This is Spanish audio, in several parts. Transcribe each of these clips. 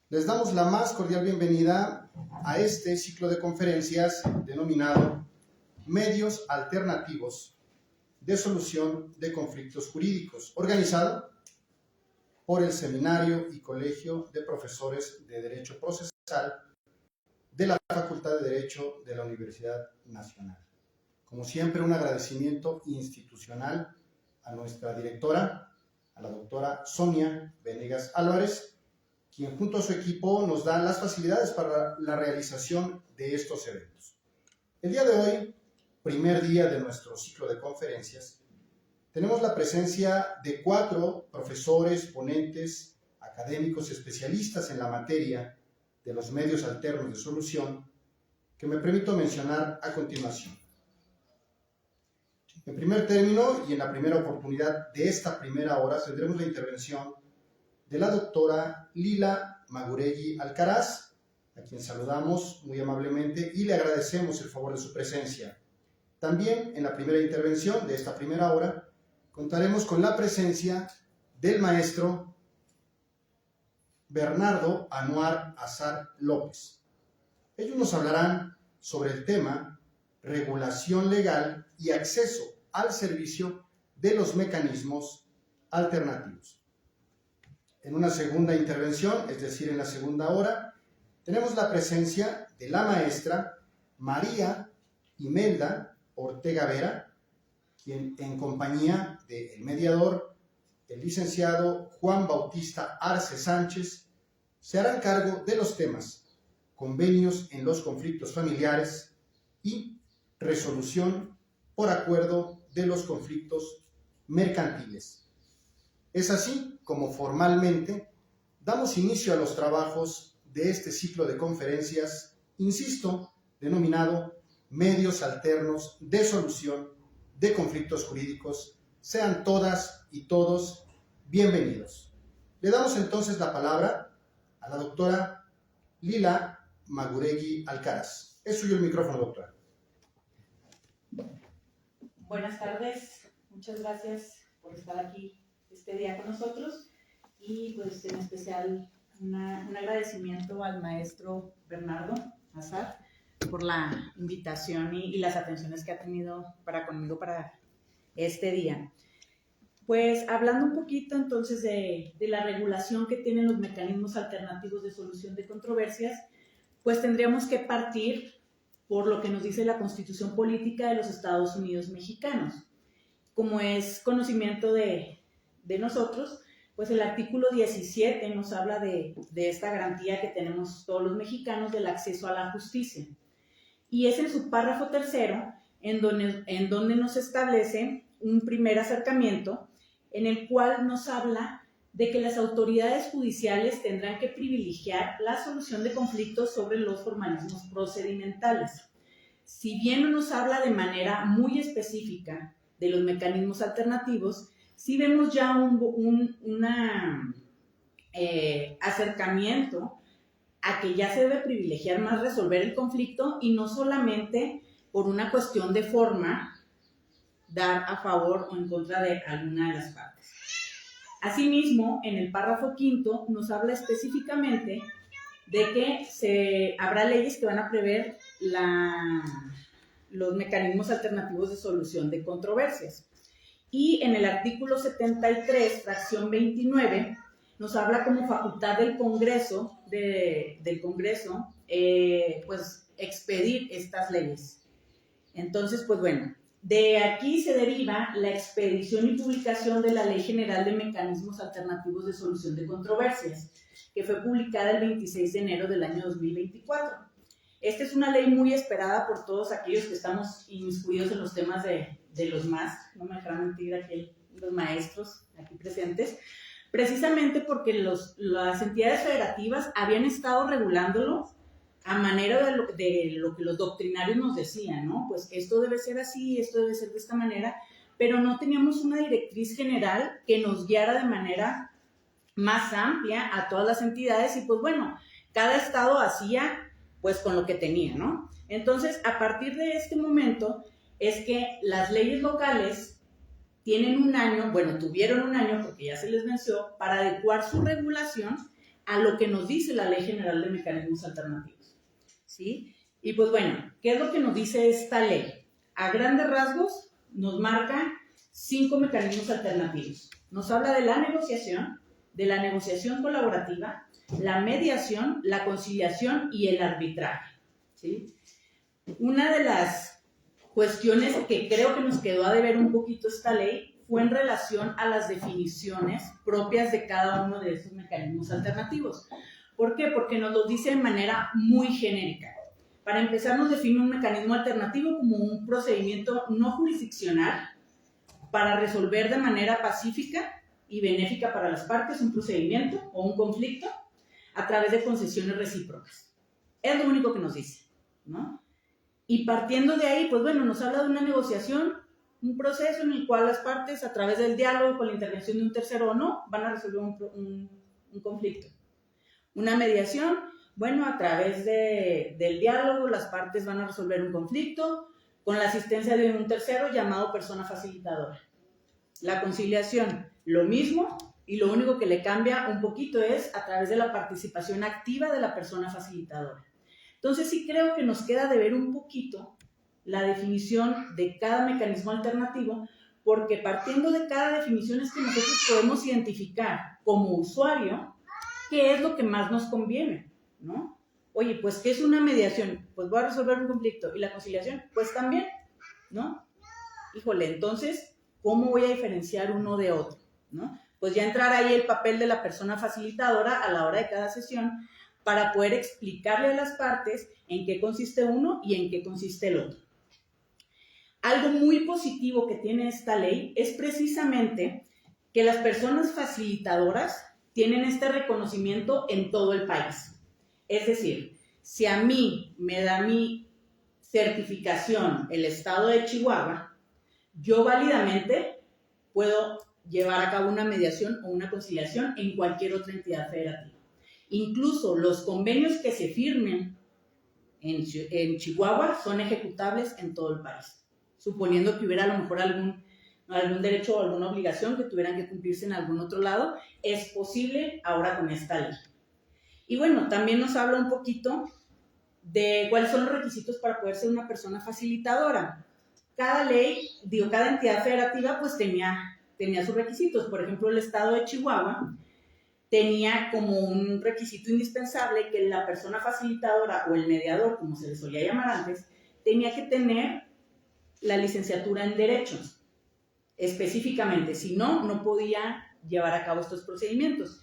Les damos la más cordial bienvenida a este ciclo de conferencias denominado Medios Alternativos de Solución de Conflictos Jurídicos, organizado por el Seminario y Colegio de Profesores de Derecho Procesal de la Facultad de Derecho de la Universidad Nacional. Como siempre, un agradecimiento institucional a nuestra directora, a la doctora Sonia Venegas Álvarez, quien junto a su equipo nos da las facilidades para la realización de estos eventos. El día de hoy, primer día de nuestro ciclo de conferencias, tenemos la presencia de 4 profesores, ponentes, académicos especialistas en la materia de los medios alternos de solución que me permito mencionar a continuación. En primer término y en la primera oportunidad de esta primera hora tendremos la intervención de la doctora Lila Maguregui Alcaraz, a quien saludamos muy amablemente y le agradecemos el favor de su presencia. También en la primera intervención de esta primera hora contaremos con la presencia del maestro Bernardo Anuar Azar López. Ellos nos hablarán sobre el tema regulación legal y acceso al servicio de los mecanismos alternativos. En una segunda intervención, es decir, en la segunda hora, tenemos la presencia de la maestra María Imelda Ortega Vera, quien en compañía del mediador, el licenciado Juan Bautista Arce Sánchez, se harán cargo de los temas convenios en los conflictos familiares y resolución por acuerdo de los conflictos mercantiles. Es así como formalmente damos inicio a los trabajos de este ciclo de conferencias, insisto, denominado Medios Alternos de Solución de Conflictos Jurídicos. Sean todas y todos bienvenidos. Le damos entonces la palabra a la doctora Lila Maguregui Alcaraz. Es suyo el micrófono, doctora. Buenas tardes, muchas gracias por estar aquí este día con nosotros y pues en especial un agradecimiento al maestro Bernardo Azar por la invitación y las atenciones que ha tenido conmigo para este día. Pues hablando un poquito entonces de la regulación que tienen los mecanismos alternativos de solución de controversias, pues tendríamos que partir por lo que nos dice la Constitución Política de los Estados Unidos Mexicanos. Como es conocimiento de nosotros, pues el artículo 17 nos habla de esta garantía que tenemos todos los mexicanos del acceso a la justicia. Y es en su párrafo tercero en donde nos establece un primer acercamiento en el cual nos habla de que las autoridades judiciales tendrán que privilegiar la solución de conflictos sobre los formalismos procedimentales. Si bien no nos habla de manera muy específica de los mecanismos alternativos, sí vemos ya un acercamiento a que ya se debe privilegiar más resolver el conflicto y no solamente por una cuestión de forma dar a favor o en contra de alguna de las partes. Asimismo, en el párrafo quinto nos habla específicamente de que habrá leyes que van a prever los mecanismos alternativos de solución de controversias. Y en el artículo 73, fracción 29, nos habla como facultad del Congreso, pues expedir estas leyes. Entonces, pues bueno, de aquí se deriva la expedición y publicación de la Ley General de Mecanismos Alternativos de Solución de Controversias, que fue publicada el 26 de enero del año 2024. Esta es una ley muy esperada por todos aquellos que estamos inmiscuidos en los temas de los MAS, no me dejarán mentir aquí los maestros aquí presentes, precisamente porque las entidades federativas habían estado regulándolo a manera de lo que los doctrinarios nos decían, ¿no? Pues esto debe ser así, esto debe ser de esta manera, pero no teníamos una directriz general que nos guiara de manera más amplia a todas las entidades y pues bueno, cada estado hacía pues con lo que tenía, ¿no? Entonces, a partir de este momento es que las leyes locales tuvieron un año porque ya se les venció, para adecuar su regulación a lo que nos dice la Ley General de Mecanismos Alternativos, ¿sí? Y pues bueno, ¿qué es lo que nos dice esta ley? A grandes rasgos nos marca 5 mecanismos alternativos. Nos habla de la negociación colaborativa, la mediación, la conciliación y el arbitraje, ¿sí? Una de las cuestiones que creo que nos quedó a deber un poquito esta ley fue en relación a las definiciones propias de cada uno de estos mecanismos alternativos. ¿Por qué? Porque nos lo dice de manera muy genérica. Para empezar, nos define un mecanismo alternativo como un procedimiento no jurisdiccional para resolver de manera pacífica y benéfica para las partes un procedimiento o un conflicto a través de concesiones recíprocas. Es lo único que nos dice, ¿no? Y partiendo de ahí, pues bueno, nos habla de una negociación, un proceso en el cual las partes, a través del diálogo, con la intervención de un tercero o no, van a resolver un conflicto. Una mediación, bueno, a través del diálogo, las partes van a resolver un conflicto con la asistencia de un tercero llamado persona facilitadora. La conciliación, lo mismo, y lo único que le cambia un poquito es a través de la participación activa de la persona facilitadora. Entonces sí creo que nos queda de ver un poquito la definición de cada mecanismo alternativo, porque partiendo de cada definición es que nosotros podemos identificar como usuario qué es lo que más nos conviene, ¿no? Oye, pues, ¿qué es una mediación? Pues voy a resolver un conflicto. ¿Y la conciliación? Pues también, ¿no? Híjole, entonces, ¿cómo voy a diferenciar uno de otro? ¿No? Pues ya entrar ahí el papel de la persona facilitadora a la hora de cada sesión para poder explicarle a las partes en qué consiste uno y en qué consiste el otro. Algo muy positivo que tiene esta ley es precisamente que las personas facilitadoras tienen este reconocimiento en todo el país. Es decir, si a mí me da mi certificación el estado de Chihuahua, yo válidamente puedo llevar a cabo una mediación o una conciliación en cualquier otra entidad federativa. Incluso los convenios que se firmen en Chihuahua son ejecutables en todo el país, suponiendo que hubiera a lo mejor algún derecho o alguna obligación que tuvieran que cumplirse en algún otro lado, es posible ahora con esta ley. Y bueno, también nos habla un poquito de cuáles son los requisitos para poder ser una persona facilitadora. Cada entidad federativa pues tenía sus requisitos. Por ejemplo, el estado de Chihuahua tenía como un requisito indispensable que la persona facilitadora o el mediador, como se le solía llamar antes, tenía que tener la licenciatura en Derechos. Específicamente, si no, no podía llevar a cabo estos procedimientos.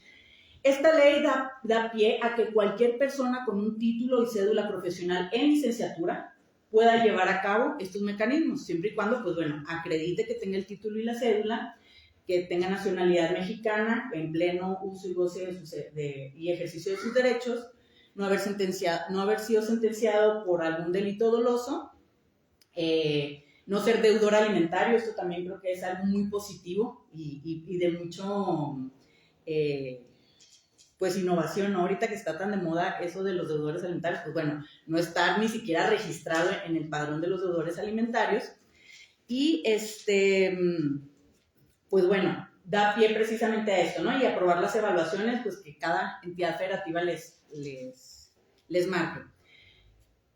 Esta ley da pie a que cualquier persona con un título y cédula profesional en licenciatura pueda llevar a cabo estos mecanismos, siempre y cuando, pues bueno, acredite que tenga el título y la cédula, que tenga nacionalidad mexicana, en pleno uso y goce y ejercicio de sus derechos, no haber sido sentenciado por algún delito doloso, no ser deudor alimentario. Esto también creo que es algo muy positivo y de mucho, pues, innovación, ¿no? Ahorita que está tan de moda eso de los deudores alimentarios, pues bueno, no estar ni siquiera registrado en el padrón de los deudores alimentarios. Y pues bueno, da pie precisamente a esto, ¿no? Y aprobar las evaluaciones, pues que cada entidad federativa les marque,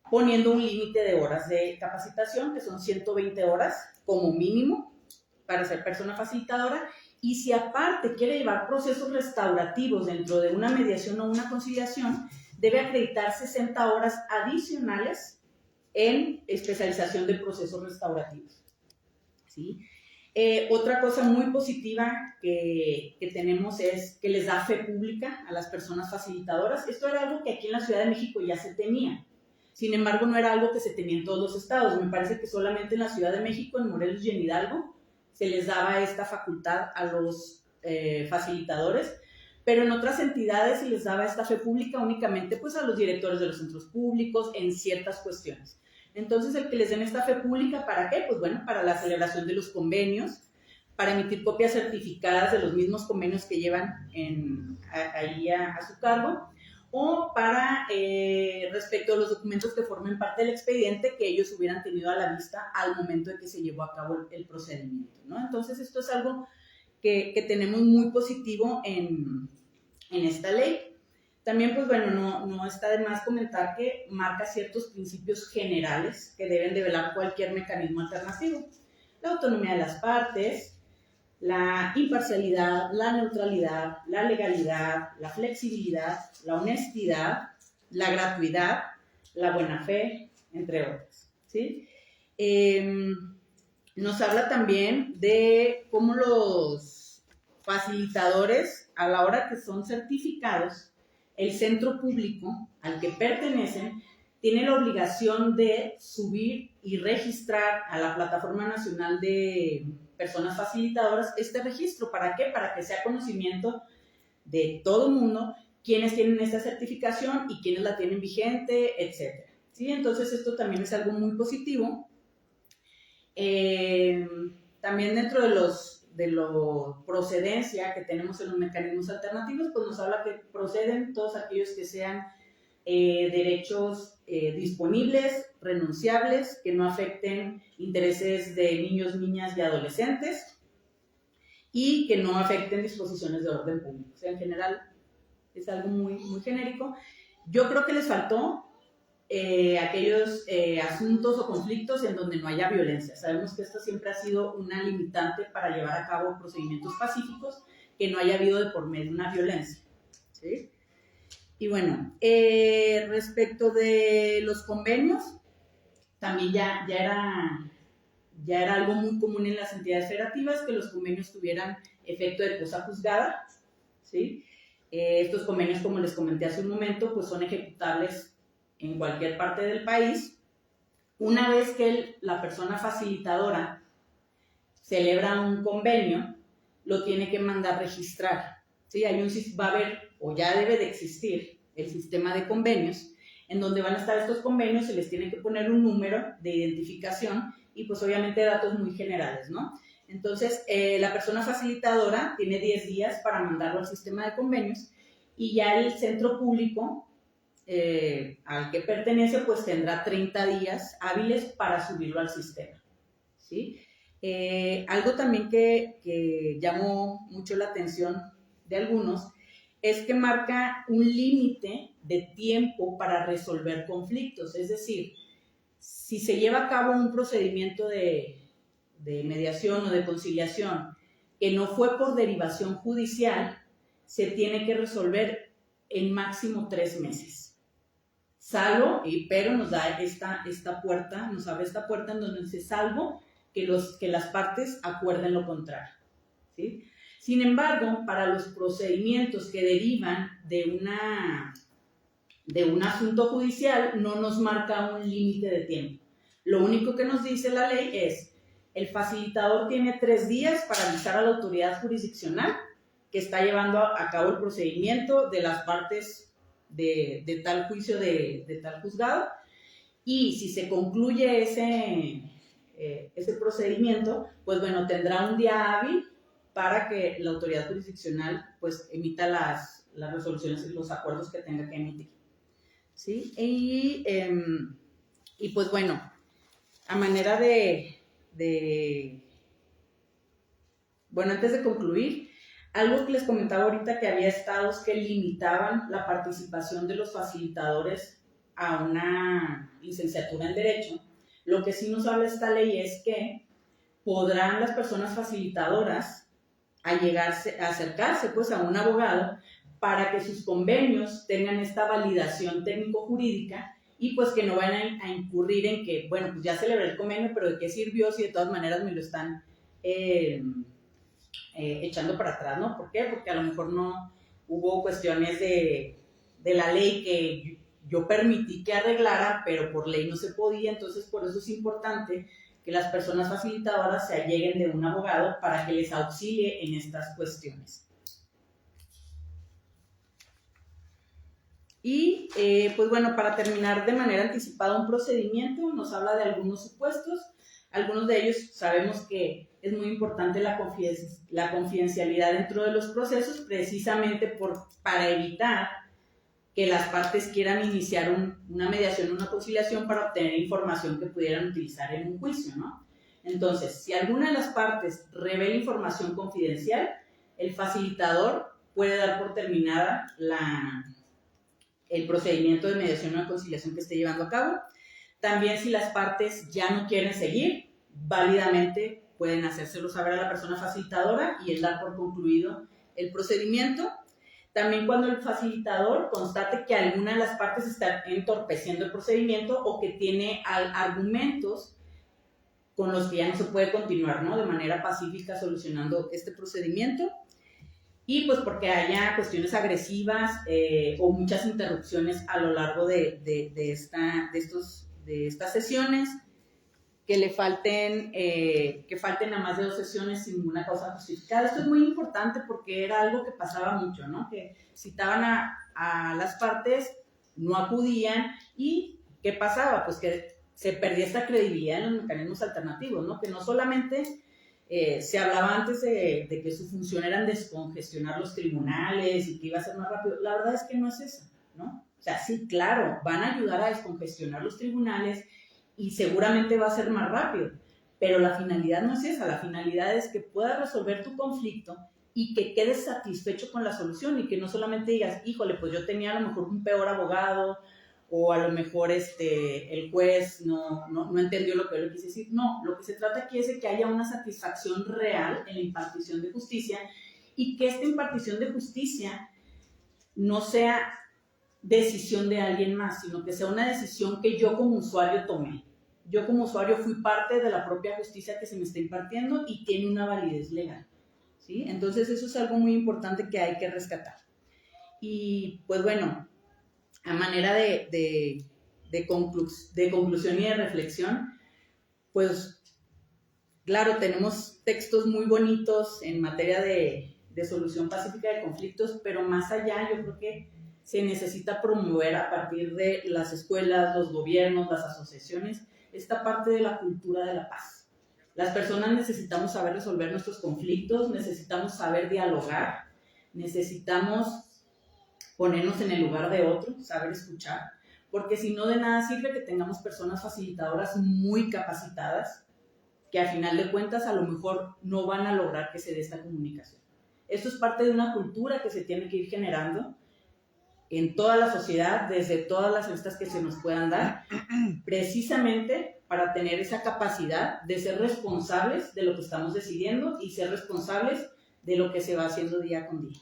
poniendo un límite de horas de capacitación, que son 120 horas como mínimo para ser persona facilitadora, y si aparte quiere llevar procesos restaurativos dentro de una mediación o una conciliación, debe acreditar 60 horas adicionales en especialización de procesos restaurativos, ¿sí? Otra cosa muy positiva que tenemos es que les da fe pública a las personas facilitadoras. Esto era algo que aquí en la Ciudad de México ya se tenía. Sin embargo, no era algo que se tenía en todos los estados. Me parece que solamente en la Ciudad de México, en Morelos y en Hidalgo, se les daba esta facultad a los facilitadores, pero en otras entidades se les daba esta fe pública únicamente pues a los directores de los centros públicos en ciertas cuestiones. Entonces, el que les den esta fe pública, ¿para qué? Pues bueno, para la celebración de los convenios, para emitir copias certificadas de los mismos convenios que llevan ahí a su cargo, o para respecto a los documentos que formen parte del expediente que ellos hubieran tenido a la vista al momento de que se llevó a cabo el procedimiento, ¿no? Entonces, esto es algo que tenemos muy positivo en esta ley. También, pues bueno, no está de más comentar que marca ciertos principios generales que deben de velar cualquier mecanismo alternativo. La autonomía de las partes, la imparcialidad, la neutralidad, la legalidad, la flexibilidad, la honestidad, la gratuidad, la buena fe, entre otras, ¿sí? Nos habla también de cómo los facilitadores, a la hora que son certificados, el centro público al que pertenecen tiene la obligación de subir y registrar a la Plataforma Nacional de Personas Facilitadoras este registro. ¿Para qué? Para que sea conocimiento de todo el mundo quiénes tienen esta certificación y quiénes la tienen vigente, etc. ¿Sí? Entonces esto también es algo muy positivo. También dentro de la procedencia que tenemos en los mecanismos alternativos, pues nos habla que proceden todos aquellos que sean derechos disponibles, renunciables, que no afecten intereses de niños, niñas y adolescentes y que no afecten disposiciones de orden público. O sea, en general es algo muy, muy genérico. Yo creo que les faltó aquellos asuntos o conflictos en donde no haya violencia. Sabemos que esto siempre ha sido una limitante para llevar a cabo procedimientos pacíficos, que no haya habido de por medio una violencia, ¿sí? Y bueno, respecto de los convenios, también ya era algo muy común en las entidades federativas que los convenios tuvieran efecto de cosa juzgada, ¿sí? Estos convenios, como les comenté hace un momento, pues son ejecutables en cualquier parte del país. Una vez que la persona facilitadora celebra un convenio, lo tiene que mandar registrar, ¿sí? Va a haber, o ya debe de existir, el sistema de convenios, en donde van a estar estos convenios, se les tiene que poner un número de identificación y pues obviamente datos muy generales, ¿no? Entonces, la persona facilitadora tiene 10 días para mandarlo al sistema de convenios y ya el centro público al que pertenece, pues tendrá 30 días hábiles para subirlo al sistema, ¿sí? Algo también que llamó mucho la atención de algunos es que marca un límite de tiempo para resolver conflictos. Es decir, si se lleva a cabo un procedimiento de mediación o de conciliación que no fue por derivación judicial, se tiene que resolver en máximo 3 meses. Pero nos da esta puerta, nos abre esta puerta en donde dice salvo que las partes acuerden lo contrario, ¿sí? Sin embargo, para los procedimientos que derivan de un asunto judicial, no nos marca un límite de tiempo. Lo único que nos dice la ley es, el facilitador tiene 3 días para avisar a la autoridad jurisdiccional que está llevando a cabo el procedimiento de las partes de tal juicio, de tal juzgado, y si se concluye ese procedimiento, pues bueno, tendrá un día hábil para que la autoridad jurisdiccional pues emita las resoluciones y los acuerdos que tenga que emitir, ¿sí? Y pues bueno, a manera bueno, antes de concluir, algo que les comentaba ahorita que había estados que limitaban la participación de los facilitadores a una licenciatura en Derecho. Lo que sí nos habla esta ley es que podrán las personas facilitadoras acercarse pues a un abogado para que sus convenios tengan esta validación técnico-jurídica y pues que no vayan a incurrir en que, bueno, pues ya celebré el convenio, pero ¿de qué sirvió si de todas maneras me lo están echando para atrás, ¿no? ¿Por qué? Porque a lo mejor no hubo cuestiones de la ley que yo permití que arreglara, pero por ley no se podía. Entonces por eso es importante que las personas facilitadoras se alleguen de un abogado para que les auxilie en estas cuestiones. Y pues bueno, para terminar de manera anticipada un procedimiento, nos habla de algunos supuestos. Algunos de ellos sabemos que es muy importante la confidencialidad dentro de los procesos, precisamente para evitar que las partes quieran iniciar una mediación, una conciliación para obtener información que pudieran utilizar en un juicio, ¿no? Entonces, si alguna de las partes revela información confidencial, el facilitador puede dar por terminada el procedimiento de mediación o conciliación que esté llevando a cabo. También si las partes ya no quieren seguir, válidamente pueden hacérselo saber a la persona facilitadora y él dar por concluido el procedimiento. También cuando el facilitador constate que alguna de las partes está entorpeciendo el procedimiento o que tiene argumentos con los que ya no se puede continuar, ¿no? De manera pacífica solucionando este procedimiento. Y pues porque haya cuestiones agresivas o muchas interrupciones a lo largo de estas sesiones, que falten a más de 2 sesiones sin ninguna causa justificada. Esto es muy importante porque era algo que pasaba mucho, ¿no? Que citaban a las partes, no acudían y ¿qué pasaba? Pues que se perdía esta credibilidad en los mecanismos alternativos, ¿no? Que no solamente se hablaba antes de que su función era descongestionar los tribunales y que iba a ser más rápido. La verdad es que no es eso, ¿no? O sea, sí, claro, van a ayudar a descongestionar los tribunales y seguramente va a ser más rápido, pero la finalidad no es esa. La finalidad es que puedas resolver tu conflicto y que quedes satisfecho con la solución y que no solamente digas, híjole, pues yo tenía a lo mejor un peor abogado o a lo mejor el juez no entendió lo que yo le quise decir. No, lo que se trata aquí es de que haya una satisfacción real en la impartición de justicia y que esta impartición de justicia no sea decisión de alguien más, sino que sea una decisión que yo como usuario tomé. Yo como usuario fui parte de la propia justicia que se me está impartiendo y tiene una validez legal, ¿sí? Entonces eso es algo muy importante que hay que rescatar. Y pues bueno, a manera de conclusión y de reflexión, pues claro, tenemos textos muy bonitos en materia de solución pacífica de conflictos, pero más allá yo creo que se necesita promover a partir de las escuelas, los gobiernos, las asociaciones, esta parte de la cultura de la paz. Las personas necesitamos saber resolver nuestros conflictos, necesitamos saber dialogar, necesitamos ponernos en el lugar de otro, saber escuchar, porque si no, de nada sirve que tengamos personas facilitadoras muy capacitadas que a final de cuentas a lo mejor no van a lograr que se dé esta comunicación. Esto es parte de una cultura que se tiene que ir generando en toda la sociedad, desde todas las aristas que se nos puedan dar, precisamente para tener esa capacidad de ser responsables de lo que estamos decidiendo y ser responsables de lo que se va haciendo día con día.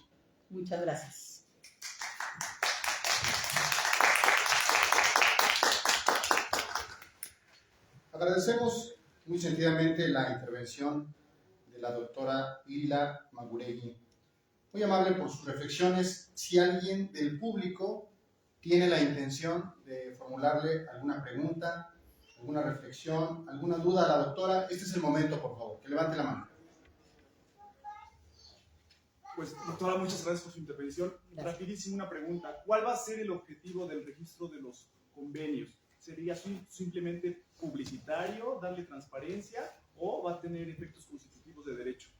Muchas gracias. Agradecemos muy sentidamente la intervención de la doctora Hilda Maguregui. Muy amable por sus reflexiones. Si alguien del público tiene la intención de formularle alguna pregunta, alguna reflexión, alguna duda a la doctora, este es el momento, por favor, que levante la mano. Pues, doctora, muchas gracias por su intervención. Rapidísimo una pregunta. ¿Cuál va a ser el objetivo del registro de los convenios? ¿Sería simplemente publicitario, darle transparencia, o va a tener efectos constitutivos de derecho?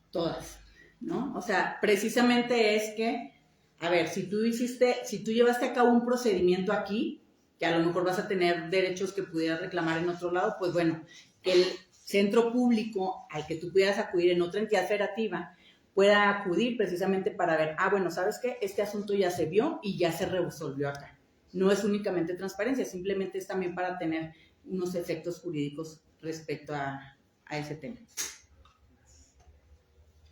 Todas, ¿no? O sea, precisamente es que, a ver, si tú llevaste a cabo un procedimiento aquí, que a lo mejor vas a tener derechos que pudieras reclamar en otro lado, pues bueno, que el centro público al que tú pudieras acudir en otra entidad federativa pueda acudir precisamente para ver, bueno, ¿sabes qué? Este asunto ya se vio y ya se resolvió acá. No es únicamente transparencia, simplemente es también para tener unos efectos jurídicos respecto a ese tema.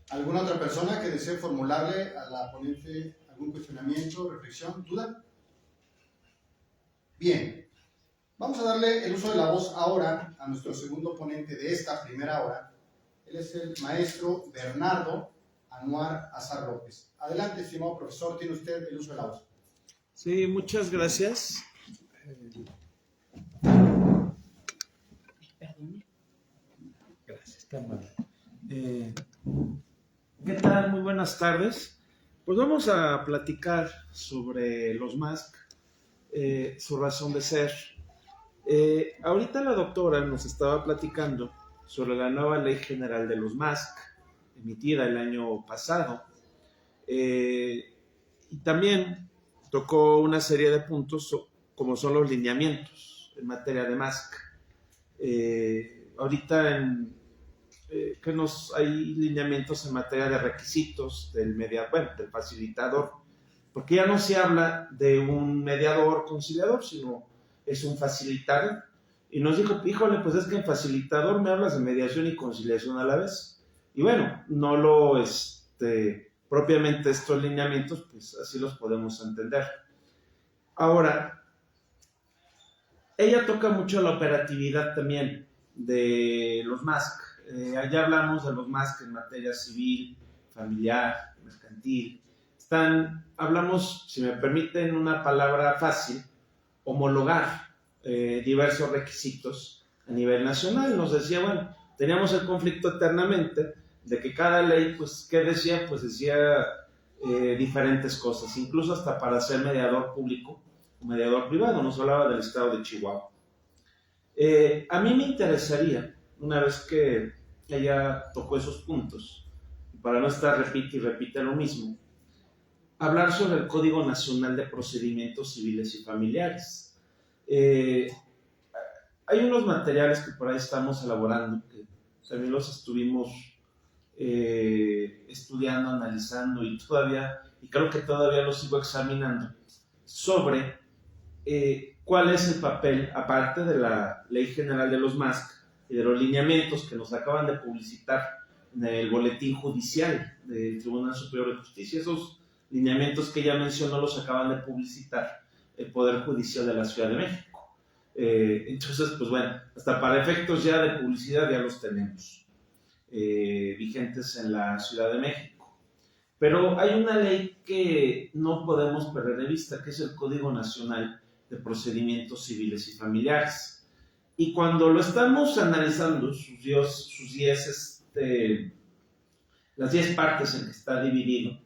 ¿Alguna otra persona que desee formularle a la ponente algún cuestionamiento, reflexión, duda? Bien, vamos a darle el uso de la voz ahora a nuestro segundo ponente de esta primera hora. Él es el maestro Bernardo Anuar Azar López. Adelante, estimado profesor, tiene usted el uso de la voz. Sí, muchas gracias. Gracias, cámara. ¿Qué tal? Muy buenas tardes. Pues vamos a platicar sobre los MASC, su razón de ser. Ahorita la doctora nos estaba platicando sobre la nueva Ley General de los MASC, emitida el año pasado. Y también tocó una serie de puntos como son los lineamientos en materia de MASC. Ahorita hay lineamientos en materia de requisitos del facilitador porque ya no se habla de un mediador conciliador, sino es un facilitador. Y nos dijo, híjole, pues es que en facilitador me hablas de mediación y conciliación a la vez. Y bueno, no lo, propiamente estos lineamientos, pues así los podemos entender. Ahora, ella toca mucho la operatividad también de los MASC. Allá hablamos de los MASC en materia civil, familiar, mercantil. Hablamos, si me permiten una palabra fácil, homologar diversos requisitos a nivel nacional. Nos decía, bueno, teníamos el conflicto eternamente de que cada ley, pues, ¿qué decía? Pues decía diferentes cosas, incluso hasta para ser mediador público o mediador privado. Nos hablaba del estado de Chihuahua. A mí me interesaría, una vez que ella tocó esos puntos, para no estar repite y repite lo mismo, hablar sobre el Código Nacional de Procedimientos Civiles y Familiares. Hay unos materiales que por ahí estamos elaborando, que también los estuvimos estudiando, analizando y creo que todavía los sigo examinando, sobre cuál es el papel, aparte de la Ley General de los MASC y de los lineamientos que nos acaban de publicitar en el Boletín Judicial del Tribunal Superior de Justicia. Esos lineamientos que ya mencionó los acaban de publicitar el Poder Judicial de la Ciudad de México. Entonces, pues bueno, hasta para efectos ya de publicidad ya los tenemos vigentes en la Ciudad de México. Pero hay una ley que no podemos perder de vista, que es el Código Nacional de Procedimientos Civiles y Familiares. Y cuando lo estamos analizando, las 10 partes en que está dividido,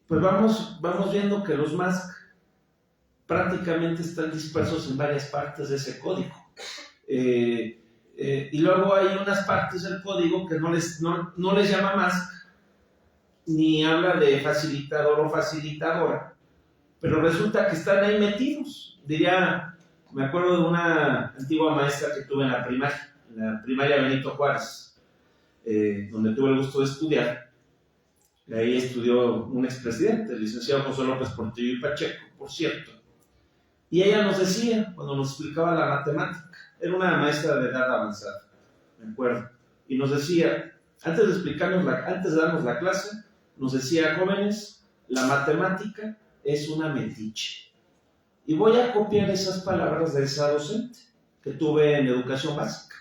pues vamos viendo que los MASC prácticamente están dispersos en varias partes de ese código. Y luego hay unas partes del código que no les llama MASC, ni habla de facilitador o facilitadora, pero resulta que están ahí metidos. Me acuerdo de una antigua maestra que tuve en la primaria Benito Juárez, donde tuve el gusto de estudiar. Y ahí estudió un expresidente, el licenciado José López Portillo y Pacheco, por cierto. Y ella nos decía, cuando nos explicaba la matemática, era una maestra de edad avanzada, me acuerdo, y nos decía, antes de darnos la clase, nos decía, jóvenes, la matemática es una metiche. Y voy a copiar esas palabras de esa docente que tuve en educación básica.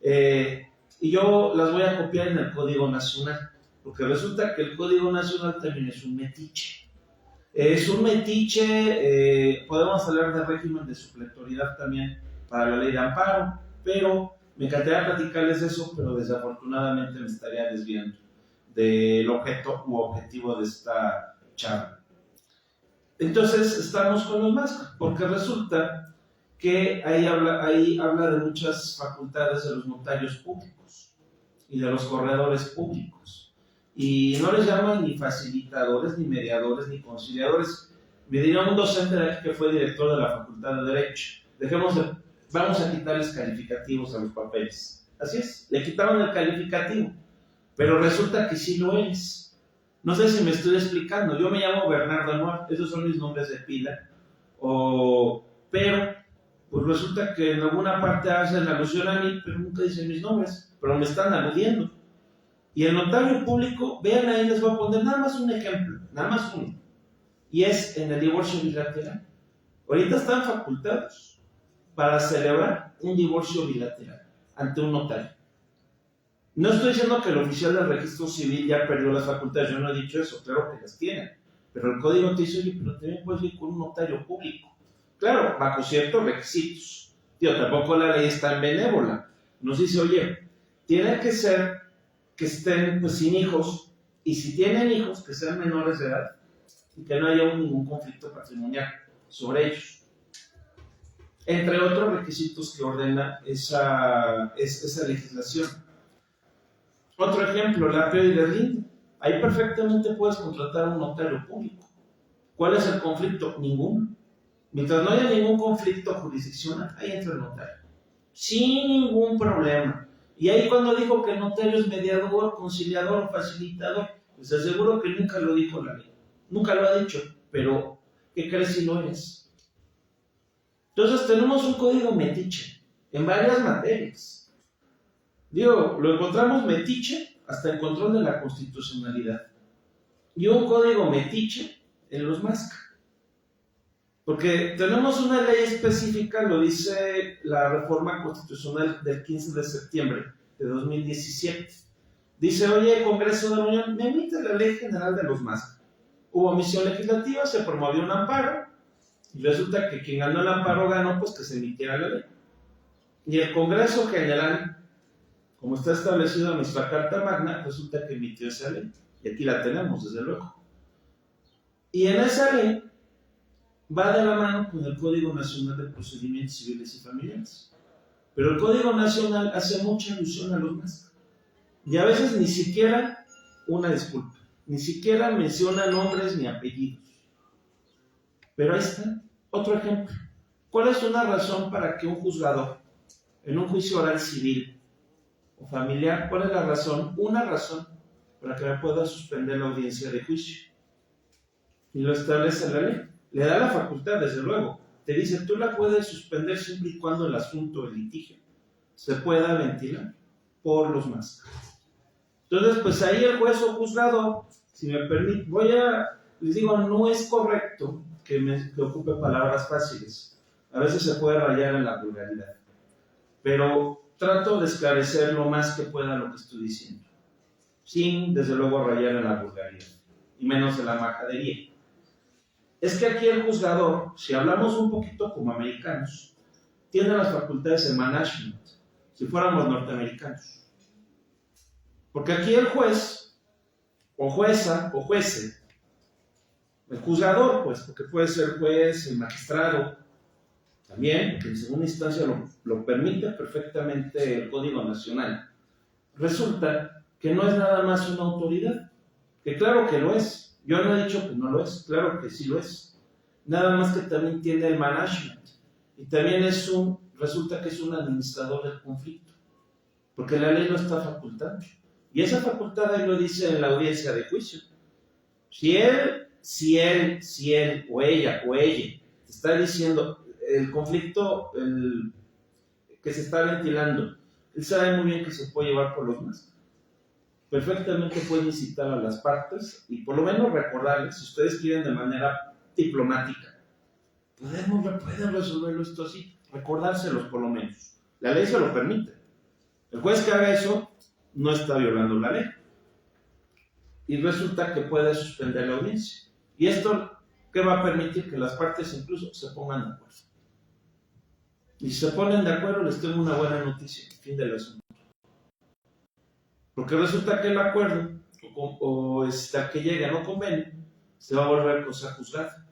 Y yo las voy a copiar en el Código Nacional, porque resulta que el Código Nacional también es un metiche. Es un metiche, podemos hablar de régimen de supletoriedad también para la ley de amparo, pero me encantaría platicarles de eso, pero desafortunadamente me estaría desviando del objeto u objetivo de esta charla. Entonces estamos con los MASC, porque resulta que ahí habla de muchas facultades de los notarios públicos y de los corredores públicos. Y no les llaman ni facilitadores, ni mediadores, ni conciliadores. Me diría un docente de aquí que fue director de la Facultad de Derecho, vamos a quitarles calificativos a los papeles. Así es, le quitaron el calificativo, pero resulta que sí lo es. No sé si me estoy explicando. Yo me llamo Bernardo Anuar, esos son mis nombres de pila, pero pues resulta que en alguna parte hacen alusión a mí, pero nunca dicen mis nombres, pero me están aludiendo. Y el notario público, vean ahí, les voy a poner nada más un ejemplo, nada más uno, y es en el divorcio bilateral. Ahorita están facultados para celebrar un divorcio bilateral ante un notario. No estoy diciendo que el oficial del registro civil ya perdió las facultades, yo no he dicho eso, claro que las tienen, pero el código te dice, oye, pero también puedes ir con un notario público. Claro, bajo ciertos requisitos. Tampoco la ley es tan benévola. Nos dice, oye, tiene que ser que estén pues, sin hijos, y si tienen hijos, que sean menores de edad, y que no haya ningún conflicto patrimonial sobre ellos. Entre otros requisitos que ordena esa legislación. Otro ejemplo, la PEI de RIND. Ahí perfectamente puedes contratar a un notario público. ¿Cuál es el conflicto? Ninguno. Mientras no haya ningún conflicto jurisdiccional, ahí entra el notario. Sin ningún problema. Y ahí cuando dijo que el notario es mediador, conciliador o facilitador, pues aseguro que nunca lo dijo la ley. nunca lo ha dicho, pero ¿qué crees si lo eres? Entonces tenemos un código metiche en varias materias. Digo, lo encontramos metiche hasta en control de la constitucionalidad. Y un código metiche en los MASC. Porque tenemos una ley específica, lo dice la reforma constitucional del 15 de septiembre de 2017. Dice, oye, Congreso de la Unión, me emite la Ley General de los MASC. Hubo omisión legislativa, se promovió un amparo, y resulta que quien ganó el amparo ganó, pues que se emitiera la ley. Y el Congreso General, como está establecido en nuestra Carta Magna, resulta que emitió esa ley. Y aquí la tenemos, desde luego. Y en esa ley va de la mano con el Código Nacional de Procedimientos Civiles y Familiares. Pero el Código Nacional hace mucha alusión a los MASC. Y a veces ni siquiera una disculpa, ni siquiera menciona nombres ni apellidos. Pero ahí está, otro ejemplo. ¿Cuál es una razón para que un juzgador, en un juicio oral civil o familiar, cuál es la razón? Una razón para que me pueda suspender la audiencia de juicio. Y lo establece la ley. Le da la facultad, desde luego. Te dice, tú la puedes suspender siempre y cuando el asunto, el litigio, se pueda ventilar por los MASC. Entonces, pues ahí el juez o juzgador, si me permite, les digo, no es correcto que ocupe palabras fáciles. A veces se puede rayar en la vulgaridad. Pero trato de esclarecer lo más que pueda lo que estoy diciendo. Sin, desde luego, rayar en la vulgaridad. Y menos en la majadería. Es que aquí el juzgador, si hablamos un poquito como americanos, tiene las facultades de management, si fuéramos norteamericanos. Porque aquí el juez, o jueza, o juece, el juzgador, pues, porque puede ser juez, el magistrado, también, que en segunda instancia lo permite perfectamente el Código Nacional. Resulta que no es nada más una autoridad, que claro que lo es. Yo no he dicho que no lo es, claro que sí lo es. Nada más que también tiene el management. Y también resulta que es un administrador del conflicto. Porque la ley lo está facultando. Y esa facultad ahí lo dice en la audiencia de juicio. Si él o ella está diciendo el conflicto que se está ventilando, él sabe muy bien que se puede llevar por los MASC. Perfectamente pueden incitar a las partes y por lo menos recordarles, si ustedes quieren de manera diplomática, pueden resolverlo esto así, recordárselos por lo menos. La ley se lo permite. El juez que haga eso no está violando la ley. Y resulta que puede suspender la audiencia. Y esto, ¿qué va a permitir? Que las partes incluso se pongan de acuerdo. Y si se ponen de acuerdo, les tengo una buena noticia, fin del asunto. Porque resulta que el acuerdo, o que llegue a no convenio, se va a volver cosa juzgada.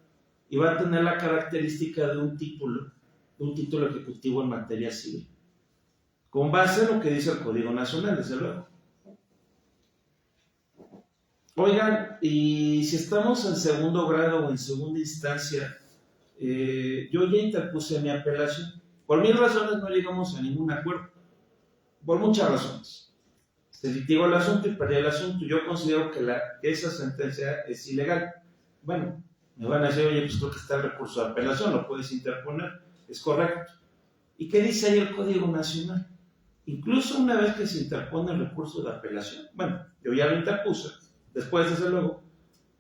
Y va a tener la característica de un título ejecutivo en materia civil. Con base en lo que dice el Código Nacional, desde luego. Oigan, y si estamos en segundo grado o en segunda instancia, yo ya interpuse mi apelación. Por 1000 razones no llegamos a ningún acuerdo. Por muchas razones. Se litigó el asunto y perdí el asunto. Yo considero que esa sentencia es ilegal. Bueno, me van a decir, oye, pues creo que está el recurso de apelación, lo puedes interponer. Es correcto. ¿Y qué dice ahí el Código Nacional? Incluso una vez que se interpone el recurso de apelación, bueno, yo ya lo interpuse, después, desde luego,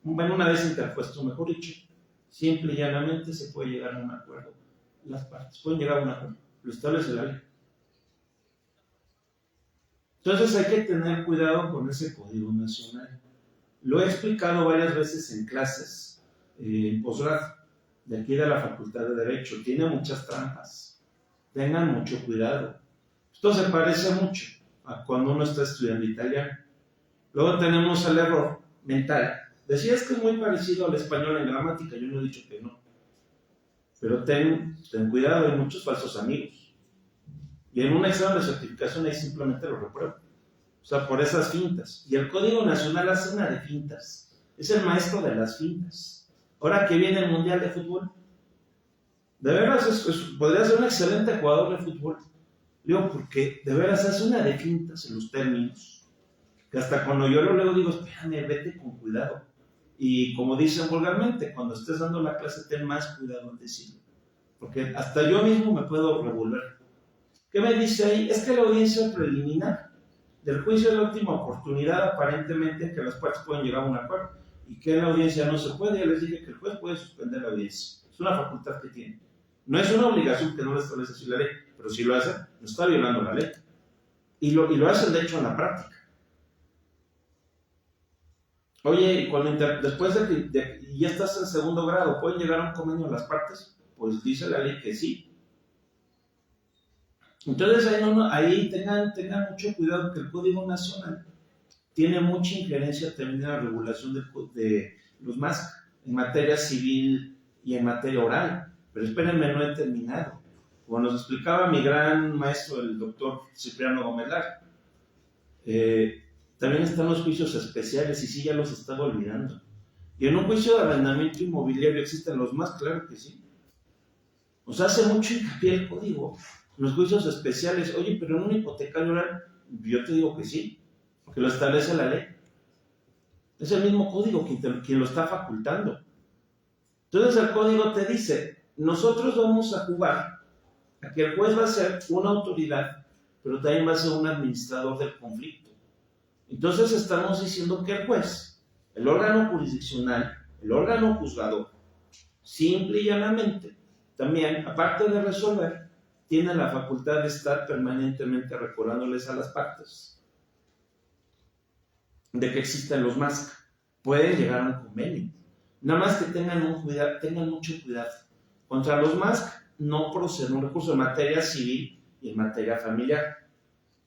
una vez interpuesto, mejor dicho, simple y llanamente se puede llegar a un acuerdo. Las partes pueden llegar a un acuerdo, lo establece la ley. Entonces hay que tener cuidado con ese Código Nacional. Lo he explicado varias veces en clases, en posgrado, de aquí de la Facultad de Derecho. Tiene muchas trampas. Tengan mucho cuidado. Esto se parece mucho a cuando uno está estudiando italiano. Luego tenemos el error mental. Decías que es muy parecido al español en gramática. Yo no he dicho que no. Pero ten cuidado, hay muchos falsos amigos. Y en un examen de certificación ahí simplemente lo reprueban. O sea, por esas fintas. Y el Código Nacional hace una de fintas. Es el maestro de las fintas. Ahora que viene el Mundial de Fútbol, de veras podría ser un excelente jugador de fútbol. Digo, porque de veras hace una de fintas en los términos. Que hasta cuando yo lo leo digo, espérame, vete con cuidado. Y como dicen vulgarmente, cuando estés dando la clase, ten más cuidado al decirlo. Porque hasta yo mismo me puedo revolver. ¿Qué me dice ahí? Es que la audiencia preliminar del juicio es la última oportunidad, aparentemente, en que las partes pueden llegar a un acuerdo. Y que en la audiencia no se puede. Ya les dije que el juez puede suspender la audiencia. Es una facultad que tiene. No es una obligación que no lo establece así la ley, pero si lo hace, no está violando la ley. Y lo hacen, de hecho, en la práctica. Oye, después de que ya estás en segundo grado, ¿pueden llegar a un convenio a las partes? Pues dice la ley que sí. Entonces ahí tengan mucho cuidado, que el Código Nacional tiene mucha injerencia también en la regulación de los MASC en materia civil y en materia oral. Pero espérenme, no he terminado. Como nos explicaba mi gran maestro, el doctor Cipriano Gomelar, también están los juicios especiales, y sí, ya los estaba olvidando. Y en un juicio de arrendamiento inmobiliario existen los MASC, claro que sí. O sea, hace mucho hincapié el código, los juicios especiales. Oye, pero en un hipotecario oral, yo te digo que sí, porque lo establece la ley. Es el mismo código quien lo está facultando. Entonces el código te dice, nosotros vamos a jugar a que el juez va a ser una autoridad, pero también va a ser un administrador del conflicto. Entonces estamos diciendo que el juez, el órgano jurisdiccional, el órgano juzgador, simple y llanamente, también, aparte de resolver, tiene la facultad de estar permanentemente recordándoles a las partes de que existen los MASC. Pueden llegar a un convenio. Nada más que tengan mucho cuidado. Contra los MASC no procede un recurso en materia civil y en materia familiar.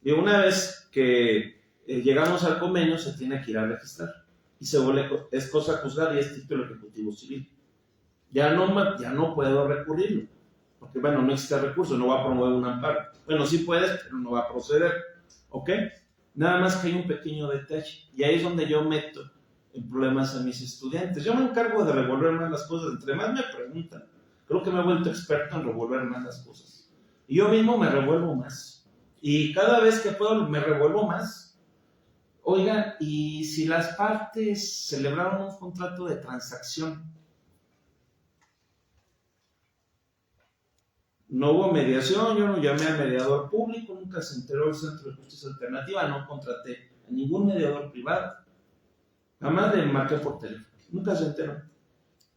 Y una vez que llegamos al convenio, se tiene que ir a registrar. Y es cosa juzgada y es título ejecutivo civil. Ya no puedo recurrirlo. Porque, bueno, no existe recurso, no va a promover un amparo. Bueno, sí puedes, pero no va a proceder. ¿Ok? Nada más que hay un pequeño detalle. Y ahí es donde yo meto en problemas a mis estudiantes. Yo me encargo de revolver más las cosas. Entre más me preguntan, creo que me he vuelto experto en revolver más las cosas. Y yo mismo me revuelvo más. Y cada vez que puedo me revuelvo más. Oigan, y si las partes celebraron un contrato de transacción, no hubo mediación, yo no llamé al mediador público, nunca se enteró el Centro de Justicia Alternativa, no contraté a ningún mediador privado, jamás le marqué por teléfono, nunca se enteró.